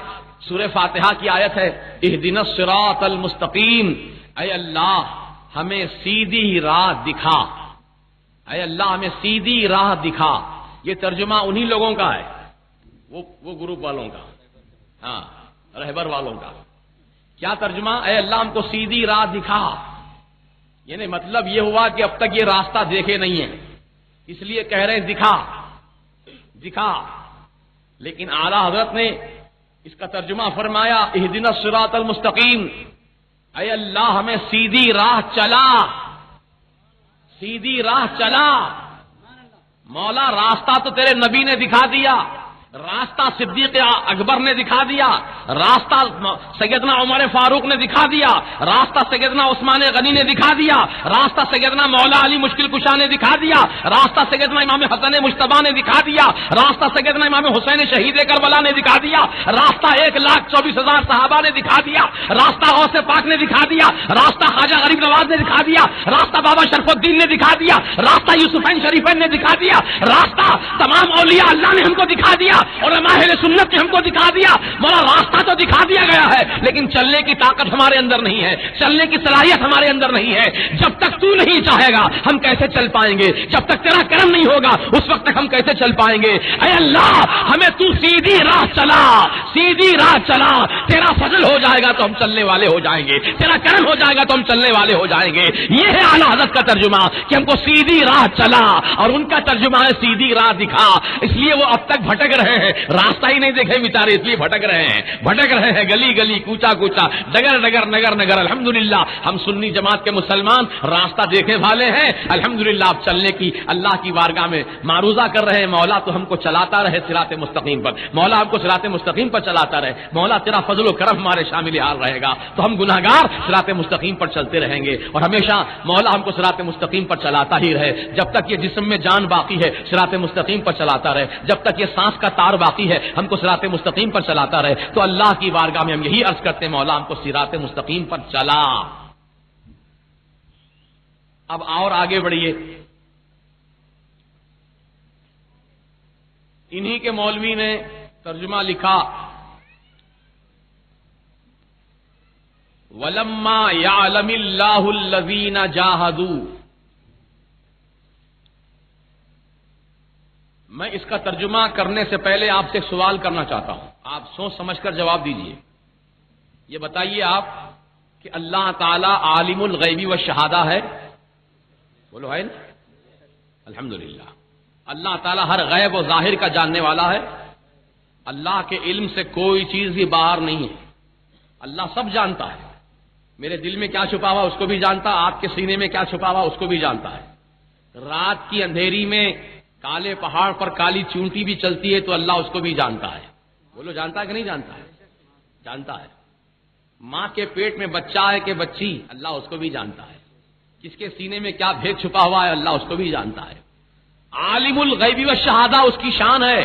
سورہ فاتحہ کی آیت ہے، اہدنا الصراط المستقیم. اے اللہ ہمیں سیدھی راہ دکھا، اے اللہ ہمیں سیدھی راہ دکھا. یہ ترجمہ انہی لوگوں کا ہے، وہ گروپ والوں کا، ہاں رہبر والوں کا. کیا ترجمہ؟ اے اللہ ہم کو سیدھی راہ دکھا. یعنی مطلب یہ ہوا کہ اب تک یہ راستہ دیکھے نہیں ہے، اس لیے کہہ رہے ہیں دکھا دکھا. لیکن اعلیٰ حضرت نے اس کا ترجمہ فرمایا اہدنا الصراط المستقیم. اے اللہ ہمیں سیدھی راہ چلا، سیدھی راہ چلا. مولا راستہ تو تیرے نبی نے دکھا دیا، راستہ صدیق اکبر نے دکھا دیا، راستہ سیدنا عمر فاروق نے دکھا دیا، راستہ سیدنا عثمان غنی نے دکھا دیا، راستہ سیدنا مولا علی مشکل کشا نے دکھا دیا، راستہ سیدنا امام حسن مجتبی نے دکھا دیا، راستہ سیدنا امام حسین شہید کربلا نے دکھا دیا، راستہ 1,24,000 صحابہ نے دکھا دیا، راستہ غوث پاک نے دکھا دیا، راستہ خواجہ غریب نواز نے دکھا دیا، راستہ بابا شرف الدین نے دکھا دیا، راستہ یوسفین شریفین نے دکھا دیا، راستہ تمام اولیاء اللہ نے ہم کو دکھا دیا، اور اہل سنت نے ہم کو دکھا دیا. مولا راستہ تو دکھا دیا گیا ہے، لیکن چلنے کی طاقت ہمارے اندر نہیں ہے، چلنے کی صلاحیت ہمارے اندر نہیں ہے. جب تک تو نہیں چاہے گا ہم کیسے چل پائیں گے؟ جب تک تیرا کرم نہیں ہوگا اس وقت تک ہم کیسے چل پائیں گے؟ اے اللہ ہمیں تو سیدھی راہ چلا، سیدھی راہ چلا. تیرا فضل ہو جائے گا تو ہم چلنے والے ہو جائیں گے، تیرا کرم ہو جائے گا تو ہم چلنے والے ہو جائیں گے. یہ ہے اعلیٰ حضرت کا ترجمہ کہ ہم کو سیدھی راہ چلا، اور ان کا ترجمہ ہے سیدھی راہ دکھا. اس لیے وہ اب تک بھٹک رہے ہیں، راستہ ہی نہیں دیکھے بیچارے، اس لیے بھٹک رہے ہیں گلی گلی کوچا کوچا ڈگر ڈگر نگر نگر. الحمدللہ ہم سنی جماعت کے مسلمان راستہ دیکھنے والے ہیں. الحمدللہ آپ چلنے کی اللہ کی بارگاہ میں معروضہ کر رہے ہیں. مولا تو ہم کو چلاتا رہے صراط مستقیم پر، مولا ہم کو صراط مستقیم پر چلاتا رہے. مولا تیرا فضل و کرم ہمارے شامل حال رہے گا تو ہم گناہگار صراط مستقیم پر چلتے رہیں گے. اور ہمیشہ مولا ہم کو صراط مستقیم پر چلاتا ہی رہے. جب تک یہ جسم میں جان باقی ہے صراط مستقیم پر چلاتا رہے. جب تک یہ سانس کا تار باقی ہے ہم کو صراط مستقیم پر چلاتا رہے. تو اللہ کی بارگاہ میں ہم یہی عرض کرتے ہیں مولا ہم کو صراط مستقیم پر چلا. اب اور آگے بڑھیے. انہی کے مولوی نے ترجمہ لکھا وَلَمَّا يَعْلَمِ اللَّهُ الَّذِينَ جَاهَدُوا. میں اس کا ترجمہ کرنے سے پہلے آپ سے ایک سوال کرنا چاہتا ہوں، آپ سوچ سمجھ کر جواب دیجئے. یہ بتائیے آپ کہ اللہ تعالی عالم الغیبی والشہادہ ہے؟ بولو ہے نا؟ الحمدللہ اللہ تعالی ہر غیب و ظاہر کا جاننے والا ہے. اللہ کے علم سے کوئی چیز بھی باہر نہیں ہے. اللہ سب جانتا ہے. میرے دل میں کیا چھپا ہوا اس کو بھی جانتا، آپ کے سینے میں کیا چھپا ہوا اس کو بھی جانتا ہے. رات کی اندھیری میں کالے پہاڑ پر کالی چونٹی بھی چلتی ہے تو اللہ اس کو بھی جانتا ہے. بولو جانتا ہے کہ نہیں جانتا ہے؟ جانتا ہے. ماں کے پیٹ میں بچہ ہے کہ بچی، اللہ اس کو بھی جانتا ہے. کس کے سینے میں کیا بھید چھپا ہوا ہے اللہ اس کو بھی جانتا ہے. عالم الغیبی والشہادہ اس کی شان ہے.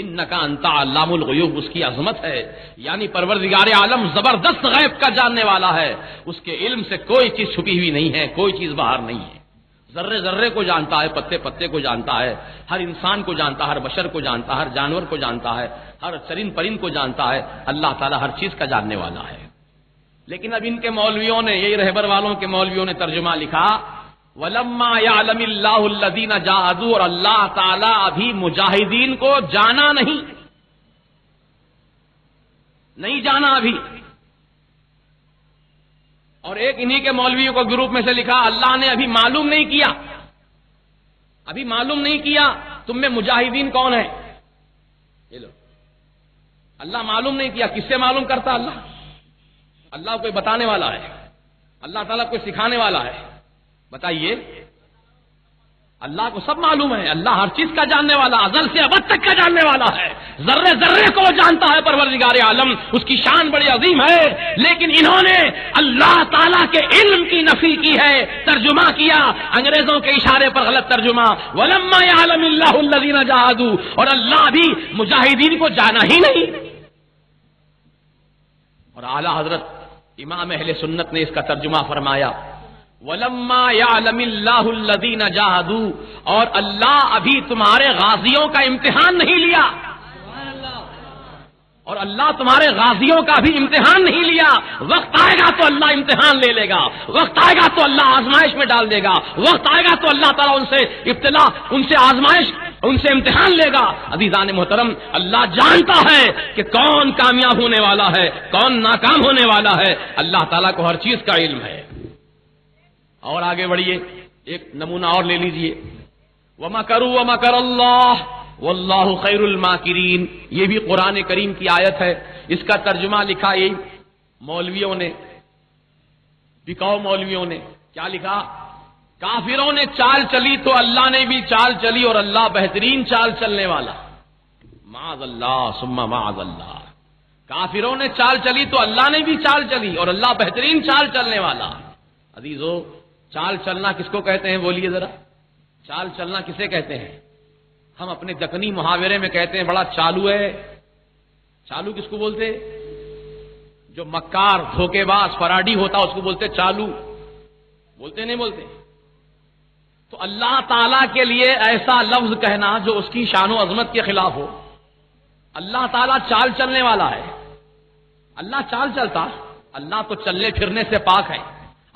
انکا انت علام الغیوب اس کی عظمت ہے. یعنی پروردگار عالم زبردست غیب کا جاننے والا ہے. اس کے علم سے کوئی چیز چھپی ہوئی نہیں ہے، کوئی چیز باہر نہیں ہے. ذرے ذرے کو جانتا ہے، پتے پتے کو جانتا ہے، ہر انسان کو جانتا ہے، ہر بشر کو جانتا ہے، ہر جانور کو جانتا ہے، ہر چرند پرند کو جانتا ہے. اللہ تعالیٰ ہر چیز کا جاننے والا ہے. لیکن اب ان کے مولویوں نے، یہی رہبر والوں کے مولویوں نے ترجمہ لکھا وَلَمَّا يَعْلَمِ اللَّهُ الَّذِينَ جَاهَدُوا، اور اللہ تعالیٰ ابھی مجاہدین کو جانا نہیں جانا ابھی. اور ایک انہی کے مولویوں کو گروپ میں سے لکھا اللہ نے ابھی معلوم نہیں کیا تم میں مجاہدین کون ہیں. یہ لو، اللہ معلوم نہیں کیا. کس سے معلوم کرتا اللہ کوئی بتانے والا ہے، اللہ تعالیٰ کوئی سکھانے والا ہے. بتائیے، اللہ کو سب معلوم ہے. اللہ ہر چیز کا جاننے والا، ازل سے ابد تک کا جاننے والا ہے. ذرے ذرے کو جانتا ہے پروردگار عالم، اس کی شان بڑی عظیم ہے. لیکن انہوں نے اللہ تعالیٰ کے علم کی نفی کی ہے، ترجمہ کیا انگریزوں کے اشارے پر غلط ترجمہ. وَلَمَّا يَعْلَمِ اللَّهُ الَّذِينَ جَاهَدُوا، اور اللہ بھی مجاہدین کو جانا ہی نہیں. اور اعلیٰ حضرت امام اہل سنت نے اس کا ترجمہ فرمایا وَلَمَّا يَعْلَمِ اللَّهُ الَّذِينَ جَاهَدُوا، اور اللہ ابھی تمہارے غازیوں کا امتحان نہیں لیا. اور اللہ تمہارے غازیوں کا بھی امتحان نہیں لیا. وقت آئے گا تو اللہ امتحان لے لے گا، وقت آئے گا تو اللہ آزمائش میں ڈال دے گا، وقت آئے گا تو اللہ تعالیٰ ان سے ابتلا، ان سے آزمائش، ان سے امتحان لے گا. عزیزان محترم، اللہ جانتا ہے کہ کون کامیاب ہونے والا ہے، کون ناکام ہونے والا ہے. اللہ تعالیٰ کو ہر چیز کا علم ہے. اور آگے بڑھیے، ایک نمونہ اور لے لیجئے. وَمَكَرُوا وَمَكَرَ اللَّهُ وَاللَّهُ خَيْرُ الْمَاكِرِينَ، یہ بھی قرآن کریم کی آیت ہے. اس کا ترجمہ لکھا یہی مولویوں نے، بکاؤ مولویوں نے. کیا لکھا؟ کافروں نے چال چلی تو اللہ نے بھی چال چلی، اور اللہ بہترین چال چلنے والا. معاذ اللہ ثم معاذ اللہ. کافروں نے چال چلی تو اللہ نے بھی چال چلی، اور اللہ بہترین چال چلنے والا. عزیزو، چال چلنا کس کو کہتے ہیں؟ بولیے ذرا، چال چلنا کسے کہتے ہیں؟ ہم اپنے دکنی محاورے میں کہتے ہیں بڑا چالو ہے. چالو کس کو بولتے؟ جو مکار، دھوکے باز، فراڈی ہوتا اس کو بولتے چالو. بولتے نہیں بولتے؟ تو اللہ تعالیٰ کے لیے ایسا لفظ کہنا جو اس کی شان و عظمت کے خلاف ہو. اللہ تعالیٰ چال چلنے والا ہے. اللہ چال چلتا، اللہ تو چلنے پھرنے سے پاک ہے.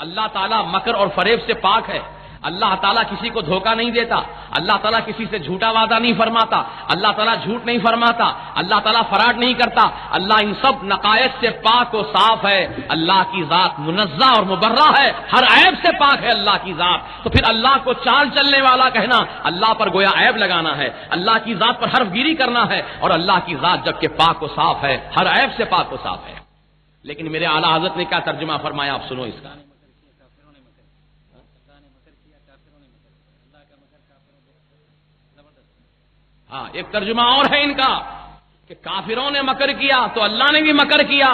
اللہ تعالیٰ مکر اور فریب سے پاک ہے. اللہ تعالیٰ کسی کو دھوکہ نہیں دیتا. اللہ تعالیٰ کسی سے جھوٹا وعدہ نہیں فرماتا. اللہ تعالیٰ جھوٹ نہیں فرماتا. اللہ تعالیٰ فراڈ نہیں کرتا. اللہ ان سب نقائص سے پاک و صاف ہے. اللہ کی ذات منزہ اور مبرہ ہے، ہر عیب سے پاک ہے اللہ کی ذات. تو پھر اللہ کو چال چلنے والا کہنا اللہ پر گویا عیب لگانا ہے، اللہ کی ذات پر حرف گیری کرنا ہے. اور اللہ کی ذات جبکہ پاک و صاف ہے، ہر عیب سے پاک و صاف ہے. لیکن میرے اعلیٰ حضرت نے کیا ترجمہ فرمایا، آپ سنو اس کا. ہاں، ایک ترجمہ اور ہے ان کا کہ کافروں نے مکر کیا تو اللہ نے بھی مکر کیا،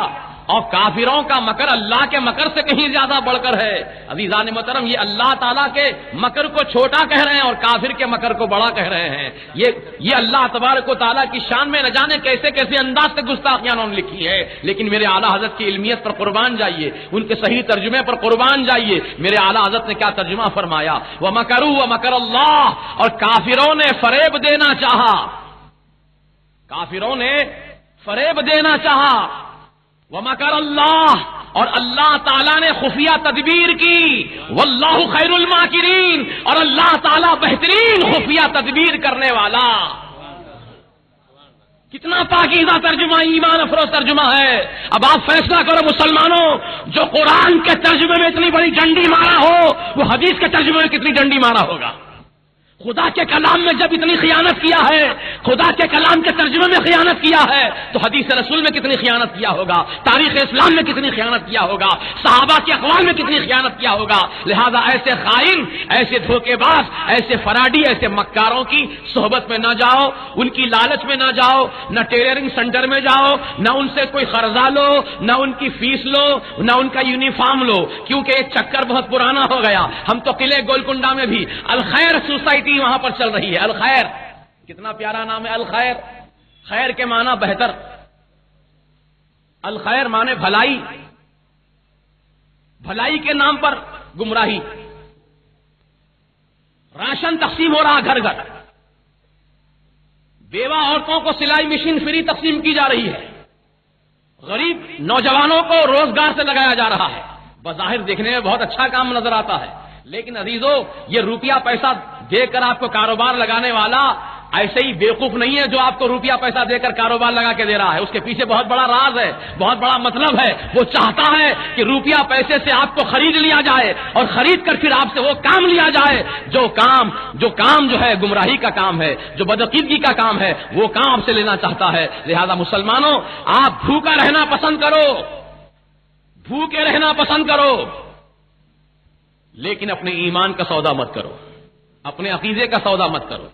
اور کافروں کا مکر اللہ کے مکر سے کہیں زیادہ بڑھ کر ہے. عزیزان محترم، یہ اللہ تعالیٰ کے مکر کو چھوٹا کہہ رہے ہیں اور کافر کے مکر کو بڑا کہہ رہے ہیں. یہ اللہ تبارک و تعالیٰ کی شان میں نہ جانے کیسے کیسے انداز سے گستاخیاں انہوں نے لکھی ہے. لیکن میرے اعلیٰ حضرت کی علمیت پر قربان جائیے، ان کے صحیح ترجمے پر قربان جائیے. میرے اعلیٰ حضرت نے کیا ترجمہ فرمایا، وَمَكَرُوا وَمَكَرَ اللَّهُ، اور کافروں نے فریب دینا چاہا. کافروں نے فریب دینا چاہا. وَمَكَرَ اللَّهُ، اور اللہ تعالیٰ نے خفیہ تدبیر کی. وَاللَّهُ خَيْرُ الْمَاكِرِينَ، اور اللہ تعالیٰ بہترین خفیہ تدبیر کرنے والا. کتنا پاکیزہ ترجمہ، ایمان افروز ترجمہ ہے. اب آپ فیصلہ کرو مسلمانوں، جو قرآن کے ترجمے میں اتنی بڑی ڈنڈی مارا ہو وہ حدیث کے ترجمے میں کتنی ڈنڈی مارا ہوگا. خدا کے کلام میں جب اتنی خیانت کیا ہے، خدا کے کلام کے ترجمے میں خیانت کیا ہے، تو حدیث رسول میں کتنی خیانت کیا ہوگا، تاریخ اسلام میں کتنی خیانت کیا ہوگا، صحابہ کے اقوال میں کتنی خیانت کیا ہوگا. لہذا ایسے خائن، ایسے دھوکے باز، ایسے فراڈی، ایسے مکاروں کی صحبت میں نہ جاؤ، ان کی لالچ میں نہ جاؤ، نہ ٹیلرنگ سینٹر میں جاؤ، نہ ان سے کوئی قرضہ لو، نہ ان کی فیس لو، نہ ان کا یونیفارم لو، کیونکہ ایک چکر بہت پرانا ہو گیا. ہم تو قلعے گولکنڈا میں بھی الخیر سوسائٹی وہاں پر چل رہی ہے. الخیر، کتنا پیارا نام ہے الخیر. خیر کے معنی بہتر، الخیر معنی بھلائی، بھلائی کے نام پر گمراہی. راشن تقسیم ہو رہا گھر گھر، بیوہ عورتوں کو سلائی مشین فری تقسیم کی جا رہی ہے، غریب نوجوانوں کو روزگار سے لگایا جا رہا ہے. بظاہر دیکھنے میں بہت اچھا کام نظر آتا ہے، لیکن عزیزو یہ روپیہ پیسہ دے کر آپ کو کاروبار لگانے والا ایسے ہی بیوقوف نہیں ہے جو آپ کو روپیہ پیسہ دے کر کاروبار لگا کے دے رہا ہے. اس کے پیچھے بہت بڑا راز ہے, بہت بڑا مطلب ہے. وہ چاہتا ہے کہ روپیہ پیسے سے آپ کو خرید لیا جائے اور خرید کر پھر آپ سے وہ کام لیا جائے جو کام جو ہے گمراہی کا کام ہے, جو بدعقیدگی کا کام ہے, وہ کام آپ سے لینا چاہتا ہے. لہذا مسلمانوں, آپ بھوکا رہنا پسند کرو, بھوکے رہنا پسند کرو, لیکن اپنے ایمان کا سودا مت کرو, اپنے عقیدے کا سودا مت کرو.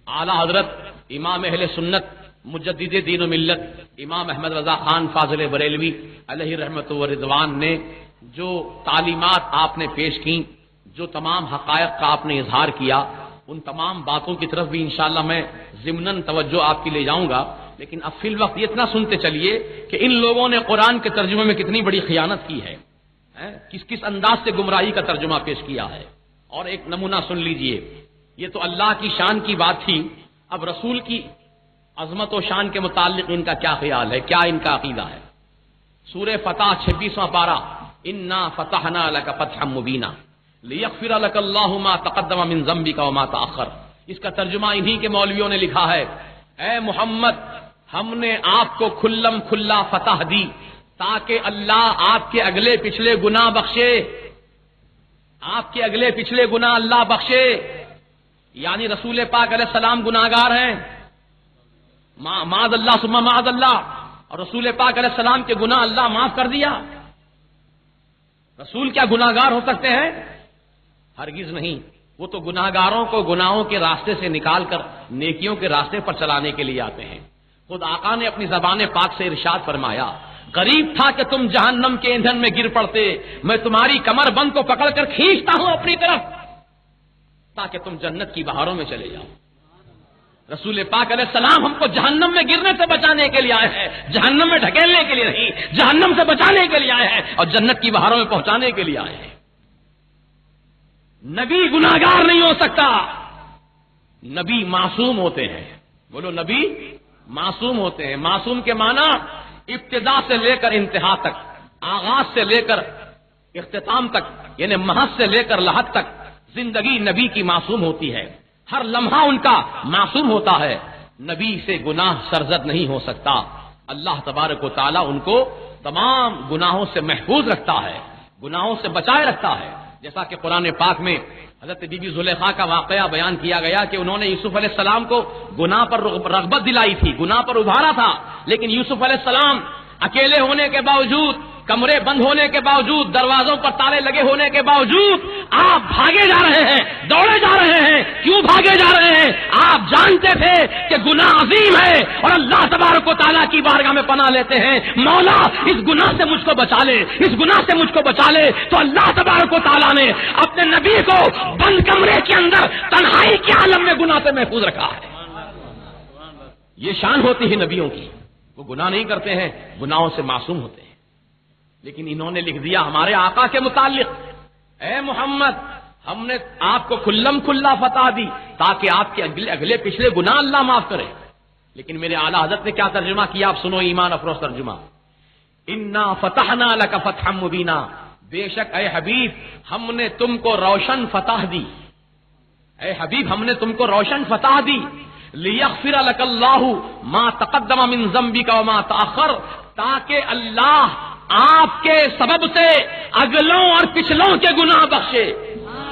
اعلی حضرت امام اہل سنت مجدد دین و ملت امام احمد رضا خان فاضل بریلوی علیہ رحمت و رضوان نے جو تعلیمات آپ نے پیش کی, جو تمام حقائق کا آپ نے اظہار کیا, ان تمام باتوں کی طرف بھی انشاءاللہ میں ضمناً توجہ آپ کی لے جاؤں گا. لیکن اب فی الوقت اتنا سنتے چلیے کہ ان لوگوں نے قرآن کے ترجمے میں کتنی بڑی خیانت کی ہے, کس انداز سے گمراہی کا ترجمہ پیش کیا ہے. اور ایک نمونہ سن لیجئے. یہ تو اللہ کی شان کی بات تھی, اب رسول کی عظمت و شان کے متعلق ان کا کیا خیال ہے, کیا ان کا عقیدہ ہے. سورہ فتح 26واں پارہ, انا فتحنا لک فتحا مبینا لیغفر لک اللہ ما تقدم من ذنبک وما تأخر. اس کا ترجمہ انہی کے مولویوں نے لکھا ہے, اے محمد ہم نے آپ کو کھلم کھلا فتح دی تاکہ اللہ آپ کے اگلے پچھلے گناہ بخشے, آپ کے اگلے پچھلے گناہ اللہ بخشے. یعنی رسول پاک علیہ السلام گناہگار ہیں, معاذ اللہ ثم معاذ اللہ, اور رسول پاک علیہ السلام کے گناہ اللہ معاف کر دیا. رسول کیا گناہگار ہو سکتے ہیں؟ ہرگز نہیں. وہ تو گناہگاروں کو گناہوں کے راستے سے نکال کر نیکیوں کے راستے پر چلانے کے لیے آتے ہیں. خود آقا نے اپنی زبان پاک سے ارشاد فرمایا, غریب تھا کہ تم جہنم کے ایندھن میں گر پڑتے, میں تمہاری کمر بند کو پکڑ کر کھینچتا ہوں اپنی طرف تاکہ تم جنت کی بہاروں میں چلے جاؤ. رسول پاک علیہ السلام ہم کو جہنم میں گرنے سے بچانے کے لیے آئے ہیں, جہنم میں ڈھکیلنے کے لیے نہیں, جہنم سے بچانے کے لیے آئے ہیں اور جنت کی بہاروں میں پہنچانے کے لیے آئے ہیں. نبی گناہگار نہیں ہو سکتا, نبی معصوم ہوتے ہیں. بولو, نبی معصوم ہوتے ہیں. معصوم کے معنی ابتدا سے لے کر انتہا تک, آغاز سے لے کر اختتام تک, یعنی محض سے لے کر لحد تک زندگی نبی کی معصوم ہوتی ہے. ہر لمحہ ان کا معصوم ہوتا ہے. نبی سے گناہ سرزد نہیں ہو سکتا. اللہ تبارک و تعالیٰ ان کو تمام گناہوں سے محفوظ رکھتا ہے, گناہوں سے بچائے رکھتا ہے. جیسا کہ قرآن پاک میں حضرت بی بی زلیخا کا واقعہ بیان کیا گیا کہ انہوں نے یوسف علیہ السلام کو گناہ پر رغبت دلائی تھی, گناہ پر ابھارا تھا, لیکن یوسف علیہ السلام اکیلے ہونے کے باوجود, کمرے بند ہونے کے باوجود, دروازوں پر تالے لگے ہونے کے باوجود آپ بھاگے جا رہے ہیں, دوڑے جا رہے ہیں. کیوں بھاگے جا رہے ہیں؟ آپ جانتے تھے کہ گناہ عظیم ہے اور اللہ تبارک و تعالیٰ کی بارگاہ میں پناہ لیتے ہیں, مولا اس گناہ سے مجھ کو بچا لے, اس گناہ سے مجھ کو بچا لے. تو اللہ تبارک و تعالیٰ نے اپنے نبی کو بند کمرے کے اندر تنہائی کے عالم میں گناہ سے محفوظ رکھا ہے. یہ شان ہوتی ہے نبیوں کی, وہ گناہ نہیں کرتے ہیں, گناہوں سے معصوم ہوتے ہیں. لیکن انہوں نے لکھ دیا ہمارے آقا کے متعلق, اے محمد ہم نے آپ کو کھلم کھلا فتح دی تاکہ آپ کے اگلے پچھلے گناہ اللہ معاف کرے. لیکن میرے اعلیٰ حضرت نے کیا ترجمہ کیا, آپ سنو ایمان افروز ترجمہ, انا فتحنا لک فتحا مبینا, بے شک اے حبیب ہم نے تم کو روشن فتح دی, اے حبیب ہم نے تم کو روشن فتح دی. لیغفر لک اللہ ما تقدم من ذنبک وما تأخر, تاکہ اللہ آپ کے سبب سے اگلوں اور پچھلوں کے گناہ بخشے,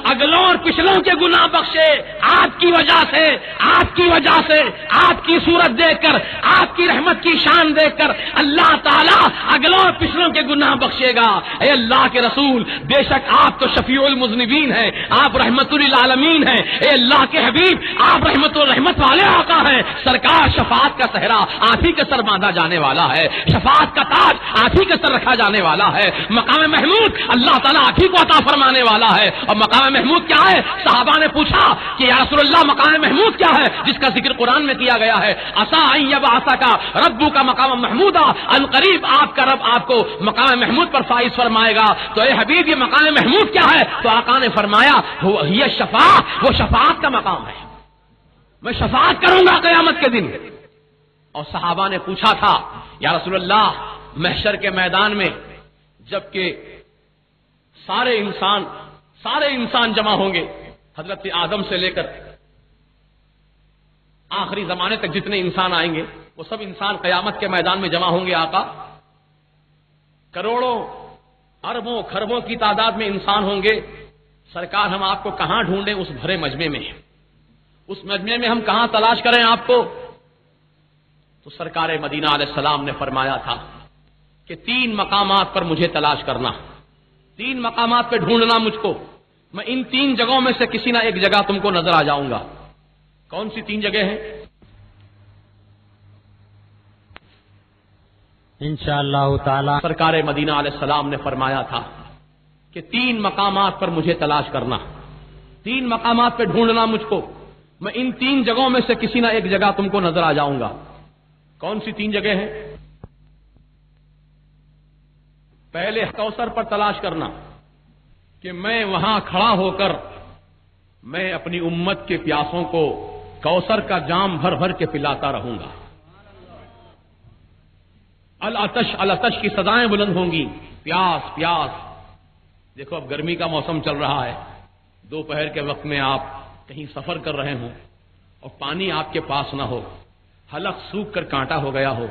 اگلوں اور پچھلوں کے گناہ بخشے. آپ کی وجہ سے, آپ کی وجہ سے, آپ کی صورت دیکھ کر, آپ کی رحمت کی شان دیکھ کر اللہ تعالیٰ اگلوں اور پچھلوں کے گناہ بخشے گا. اے اللہ کے رسول, بے شک آپ تو شفیع المذنبین ہیں, آپ رحمت للعالمین ہیں. اے اللہ کے حبیب آپ رحمت والے آقا ہیں. سرکار شفاعت کا صحرا آپ ہی کے سر باندھا جانے والا ہے, شفاعت کا تاج آپ ہی کے سر رکھا جانے والا ہے. مقام محمود اللہ تعالیٰ آپ ہی کو عطا فرمانے والا ہے. اور مقام محمود کیا ہے؟ صحابہ نے پوچھا کہ یا رسول اللہ مقام محمود کیا ہے جس کا ذکر قرآن میں کیا گیا ہے؟ عسیٰ ان یبعثک ربک مقام محمودا, القریب آپ کا رب آپ کو مقام محمود پر فائز فرمائے گا. تو اے حبیب یہ مقام محمود کیا ہے؟ تو آقا نے فرمایا یہ شفاعت, وہ شفاعت کا مقام ہے, میں شفاعت کروں گا قیامت کے دن. اور صحابہ نے پوچھا تھا یا رسول اللہ محشر کے میدان میں جبکہ سارے انسان سارے انسان جمع ہوں گے، حضرت آدم سے لے کر آخری زمانے تک جتنے انسان آئیں گے وہ سب انسان قیامت کے میدان میں جمع ہوں گے۔ آقا، کروڑوں اربوں خربوں کی تعداد میں انسان ہوں گے، سرکار ہم آپ کو کہاں ڈھونڈیں؟ اس بھرے مجمع میں، اس مجمع میں ہم کہاں تلاش کریں آپ کو؟ تو سرکار مدینہ علیہ السلام نے فرمایا تھا کہ 3 مقامات پر مجھے تلاش کرنا، 3 مقامات پہ ڈھونڈنا مجھ کو، میں ان 3 جگہوں میں سے کسی نہ ایک جگہ تم کو نظر آ جاؤں گا۔ کون سی 3 جگہ ہیں؟ انشاءاللہ تعالی سرکار مدینہ علیہ السلام نے فرمایا تھا کہ 3 مقامات پر مجھے تلاش کرنا، 3 مقامات پہ ڈھونڈنا مجھ کو، میں ان 3 جگہوں میں سے کسی نہ ایک جگہ تم کو نظر آ جاؤں گا۔ کون سی 3 جگہ ہیں؟ پہلے کوثر پر تلاش کرنا کہ میں وہاں کھڑا ہو کر میں اپنی امت کے پیاسوں کو کوثر کا جام بھر بھر کے پلاتا رہوں گا۔ العطش العطش کی صدائیں بلند ہوں گی، پیاس پیاس۔ دیکھو اب گرمی کا موسم چل رہا ہے، دوپہر کے وقت میں آپ کہیں سفر کر رہے ہوں اور پانی آپ کے پاس نہ ہو، حلق سوکھ کر کانٹا ہو گیا ہو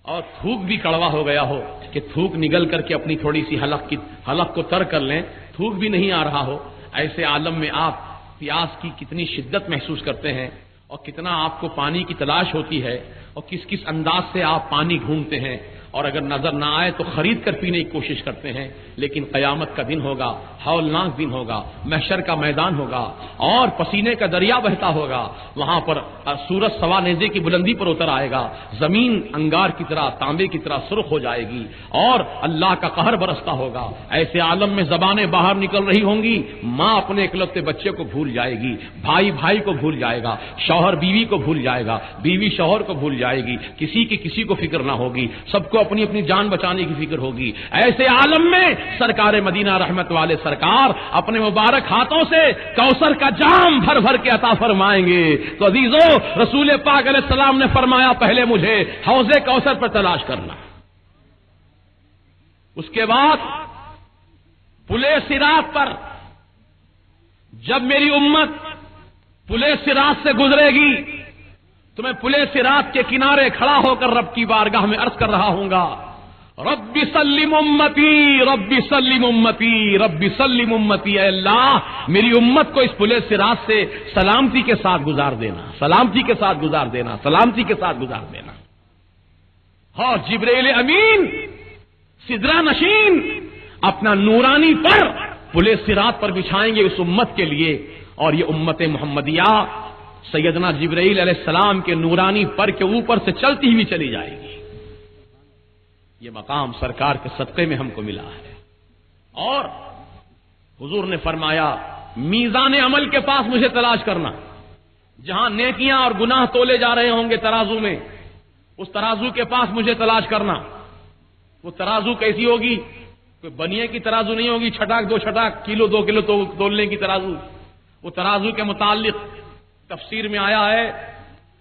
اور تھوک بھی کڑوا ہو گیا ہو کہ تھوک نگل کر کے اپنی تھوڑی سی حلق کو تر کر لیں، تھوک بھی نہیں آ رہا ہو، ایسے عالم میں آپ پیاس کی کتنی شدت محسوس کرتے ہیں اور کتنا آپ کو پانی کی تلاش ہوتی ہے اور کس کس انداز سے آپ پانی ڈھونڈتے ہیں، اور اگر نظر نہ آئے تو خرید کر پینے کی کوشش کرتے ہیں۔ لیکن قیامت کا دن ہوگا، ہولناک دن ہوگا، محشر کا میدان ہوگا اور پسینے کا دریا بہتا ہوگا، وہاں پر سورج سوا نیزے کی بلندی پر اتر آئے گا، زمین انگار کی طرح تانبے کی طرح سرخ ہو جائے گی اور اللہ کا قہر برستا ہوگا۔ ایسے عالم میں زبانیں باہر نکل رہی ہوں گی، ماں اپنے اکلوتے بچے کو بھول جائے گی، بھائی بھائی کو بھول جائے گا، شوہر بیوی کو بھول جائے گا، بیوی شوہر کو بھول جائے گی، کسی کی کسی کو فکر نہ ہوگی، سب کو اپنی اپنی جان بچانے کی فکر ہوگی۔ ایسے عالم میں سرکار مدینہ رحمت والے سرکار اپنے مبارک ہاتھوں سے کوثر کا جام بھر بھر کے عطا فرمائیں گے۔ تو عزیزو، رسول پاک علیہ السلام نے فرمایا پہلے مجھے حوض کوثر پر تلاش کرنا، اس کے بعد پلے صراط پر، جب میری امت پلے صراط سے گزرے گی تو میں پلے صراط کے کنارے کھڑا ہو کر رب کی بارگاہ میں عرض کر رہا ہوں گا، رب سلم امتی، رب سلم امتی، رب سلم امتی، اے اللہ میری امت کو اس پلے صراط سے سلامتی کے ساتھ گزار دینا، سلامتی کے ساتھ گزار دینا، سلامتی کے ساتھ گزار دینا۔ ہاں، جبرائیل امین سدرہ نشین اپنا نورانی پر پلے صراط پر بچھائیں گے اس امت کے لیے، اور یہ امت محمدیہ سیدنا جبرائیل علیہ السلام کے نورانی پر کے اوپر سے چلتی ہوئی چلی جائے گی۔ یہ مقام سرکار کے صدقے میں ہم کو ملا ہے۔ اور حضور نے فرمایا میزان عمل کے پاس مجھے تلاش کرنا، جہاں نیکیاں اور گناہ تولے جا رہے ہوں گے ترازو میں، اس ترازو کے پاس مجھے تلاش کرنا۔ وہ ترازو کیسی ہوگی؟ کوئی بنیے کی ترازو نہیں ہوگی، چھٹاک 2 چھٹاک، کلو 2 کلو تولنے کی ترازو۔ وہ ترازو کے متعلق تفسیر میں آیا ہے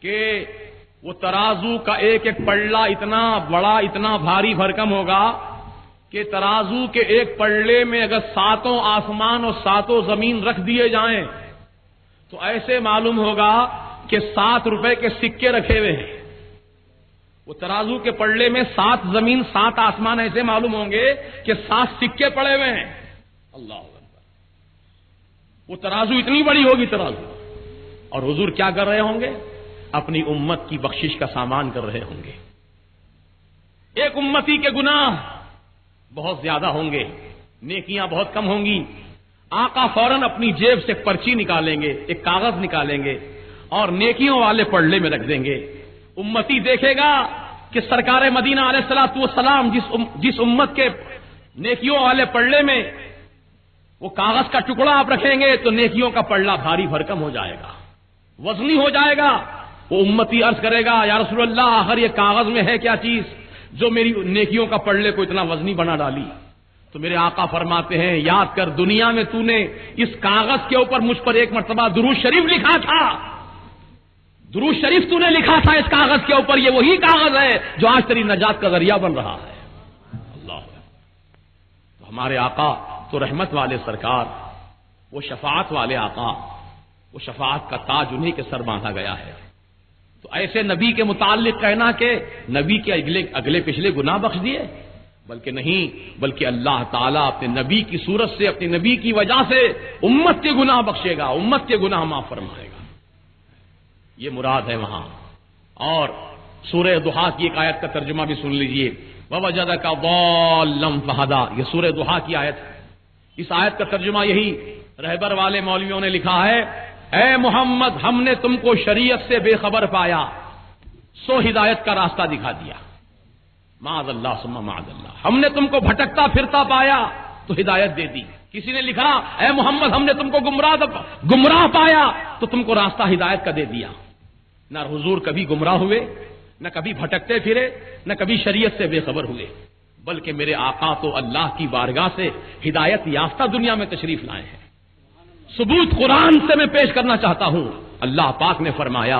کہ وہ ترازو کا ایک ایک پلڑا اتنا بڑا، اتنا بھاری بھرکم ہوگا کہ ترازو کے ایک پلڑے میں اگر 7 آسمان اور 7 زمین رکھ دیے جائیں تو ایسے معلوم ہوگا کہ 7 روپے کے سکے رکھے ہوئے ہیں۔ وہ ترازو کے پلڑے میں 7 زمین 7 آسمان ایسے معلوم ہوں گے کہ 7 سکے پڑے ہوئے ہیں۔ اللہ اکبر! وہ ترازو اتنی بڑی ہوگی ترازو، اور حضور کیا کر رہے ہوں گے؟ اپنی امت کی بخشش کا سامان کر رہے ہوں گے۔ ایک امتی کے گناہ بہت زیادہ ہوں گے، نیکیاں بہت کم ہوں گی۔ آقا فوراً اپنی جیب سے پرچی نکالیں گے، ایک کاغذ نکالیں گے اور نیکیوں والے پلڑے میں رکھ دیں گے۔ امتی دیکھے گا کہ سرکار مدینہ علیہ الصلوۃ والسلام جس امت کے نیکیوں والے پلڑے میں وہ کاغذ کا ٹکڑا آپ رکھیں گے تو نیکیوں کا پلڑا بھاری بھرکم ہو جائے گا، وزنی ہو جائے گا۔ وہ امتی عرض کرے گا، یا رسول اللہ آخر یہ کاغذ میں ہے کیا چیز جو میری نیکیوں کا پلڑے کو اتنا وزنی بنا ڈالی؟ تو میرے آقا فرماتے ہیں، یاد کر دنیا میں تو نے اس کاغذ کے اوپر مجھ پر ایک مرتبہ درود شریف لکھا تھا، درود شریف تو نے لکھا تھا اس کاغذ کے اوپر، یہ وہی کاغذ ہے جو آج تیری نجات کا ذریعہ بن رہا ہے۔ اللہ! تو ہمارے آقا تو رحمت والے سرکار وہ شفاعت والے آقا، وہ شفاعت کا تاج انہیں کے سر باندھا گیا ہے. تو ایسے نبی کے متعلق کہنا کہ نبی کے اگلے پچھلے گناہ بخش دیے، بلکہ نہیں، بلکہ اللہ تعالیٰ اپنے نبی کی صورت سے، اپنے نبی کی وجہ سے امت کے گناہ بخشے گا، امت کے گناہ معاف فرمائے گا. یہ مراد ہے وہاں. اور سورہ ضحیٰ کی ایک آیت کا ترجمہ بھی سن لیجئے، وَوَجَدَكَ ضَالًّا فَهَدَىٰ. یہ سورہ ضحیٰ کی آیت ہے. اس آیت کا ترجمہ یہی رہبر والے مولویوں نے لکھا ہے، اے محمد ہم نے تم کو شریعت سے بے خبر پایا سو ہدایت کا راستہ دکھا دیا. معاذ اللہ ثم معاذ اللہ. ہم نے تم کو بھٹکتا پھرتا پایا تو ہدایت دے دی. کسی نے لکھا اے محمد ہم نے تم کو گمراہ پایا تو تم کو راستہ ہدایت کا دے دیا. نہ حضور کبھی گمراہ ہوئے، نہ کبھی بھٹکتے پھرے، نہ کبھی شریعت سے بے خبر ہوئے، بلکہ میرے آقا تو اللہ کی بارگاہ سے ہدایت یافتہ دنیا میں تشریف لائے ہیں. ثبوت قرآن سے میں پیش کرنا چاہتا ہوں. اللہ پاک نے فرمایا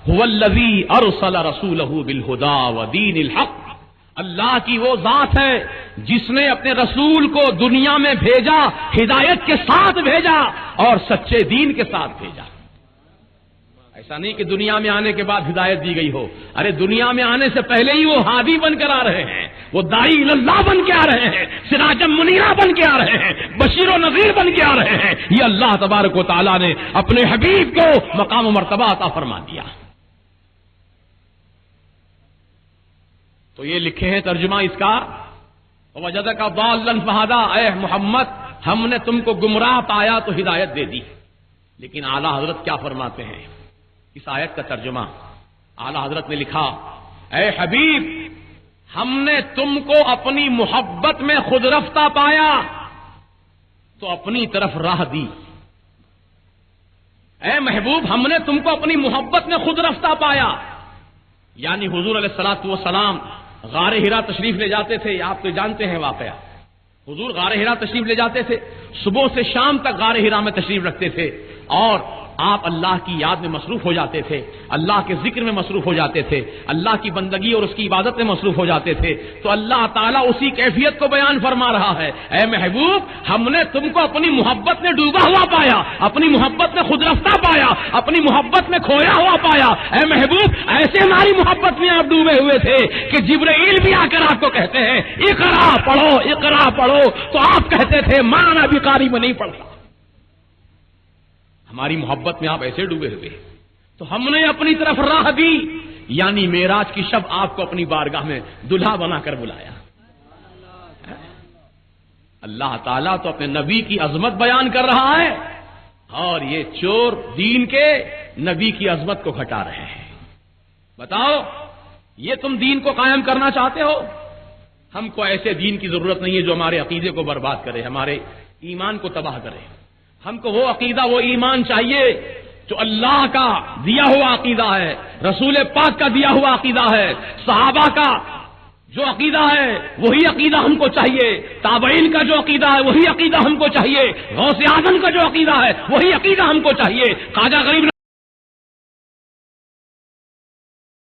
هو الذی ارسل رسولہ بالہدی ودین الحق. اللہ کی وہ ذات ہے جس نے اپنے رسول کو دنیا میں بھیجا، ہدایت کے ساتھ بھیجا اور سچے دین کے ساتھ بھیجا. ایسا نہیں کہ دنیا میں آنے کے بعد ہدایت دی گئی ہو. ارے دنیا میں آنے سے پہلے ہی وہ ہادی بن کر آ رہے ہیں، وہ داعی اللہ بن کے آ رہے ہیں، سراجا منیرہ بن کے آ رہے ہیں، بشیر و نذیر بن کے آ رہے ہیں. یہ اللہ تبارک و تعالیٰ نے اپنے حبیب کو مقام و مرتبہ عطا فرما دیا. تو یہ لکھے ہیں ترجمہ اس کا، وَوَجَدَكَ ضَالًّا فَهَدَىٰ. اے محمد ہم نے تم کو گمراہ پایا تو ہدایت دے دی. لیکن اعلیٰ حضرت کیا فرماتے ہیں اس آیت کا ترجمہ؟ اعلیٰ حضرت نے لکھا اے حبیب ہم نے تم کو اپنی محبت میں خود رفتہ پایا تو اپنی طرف راہ دی. اے محبوب ہم نے تم کو اپنی محبت میں خود رفتہ پایا. یعنی حضور علیہ الصلوۃ والسلام غار حرا تشریف لے جاتے تھے. آپ تو جانتے ہیں واقعہ، حضور غار حرا تشریف لے جاتے تھے، صبح سے شام تک غار حرا میں تشریف رکھتے تھے اور آپ اللہ کی یاد میں مصروف ہو جاتے تھے، اللہ کے ذکر میں مصروف ہو جاتے تھے، اللہ کی بندگی اور اس کی عبادت میں مصروف ہو جاتے تھے. تو اللہ تعالیٰ اسی کیفیت کو بیان فرما رہا ہے، اے محبوب ہم نے تم کو اپنی محبت میں ڈوبا ہوا پایا، اپنی محبت میں خود رفتہ پایا، اپنی محبت میں کھویا ہوا پایا. اے محبوب ایسے ہماری محبت میں آپ ڈوبے ہوئے تھے کہ جبرائیل بھی آ کر آپ کو کہتے ہیں اقرا پڑھو اقرا پڑھو تو آپ کہتے تھے مانا بھی قاری میں نہیں پڑھتا. ہماری محبت میں آپ ایسے ڈوبے ہوئے تو ہم نے اپنی طرف راہ دی. یعنی معراج کی شب آپ کو اپنی بارگاہ میں دلہا بنا کر بلایا. اللہ تعالیٰ تو اپنے نبی کی عظمت بیان کر رہا ہے اور یہ چور دین کے نبی کی عظمت کو گھٹا رہے ہیں. بتاؤ یہ تم دین کو قائم کرنا چاہتے ہو؟ ہم کو ایسے دین کی ضرورت نہیں ہے جو ہمارے عقیدے کو برباد کرے، ہمارے ایمان کو تباہ کرے. ہم کو وہ عقیدہ وہ ایمان چاہیے جو اللہ کا دیا ہوا عقیدہ ہے، رسول پاک کا دیا ہوا عقیدہ ہے، صحابہ کا جو عقیدہ ہے وہی عقیدہ ہم کو چاہیے، تابعین کا جو عقیدہ ہے وہی عقیدہ ہم کو چاہیے، غوث اعظم کا جو عقیدہ ہے وہی عقیدہ ہم کو چاہیے. خواجہ غریب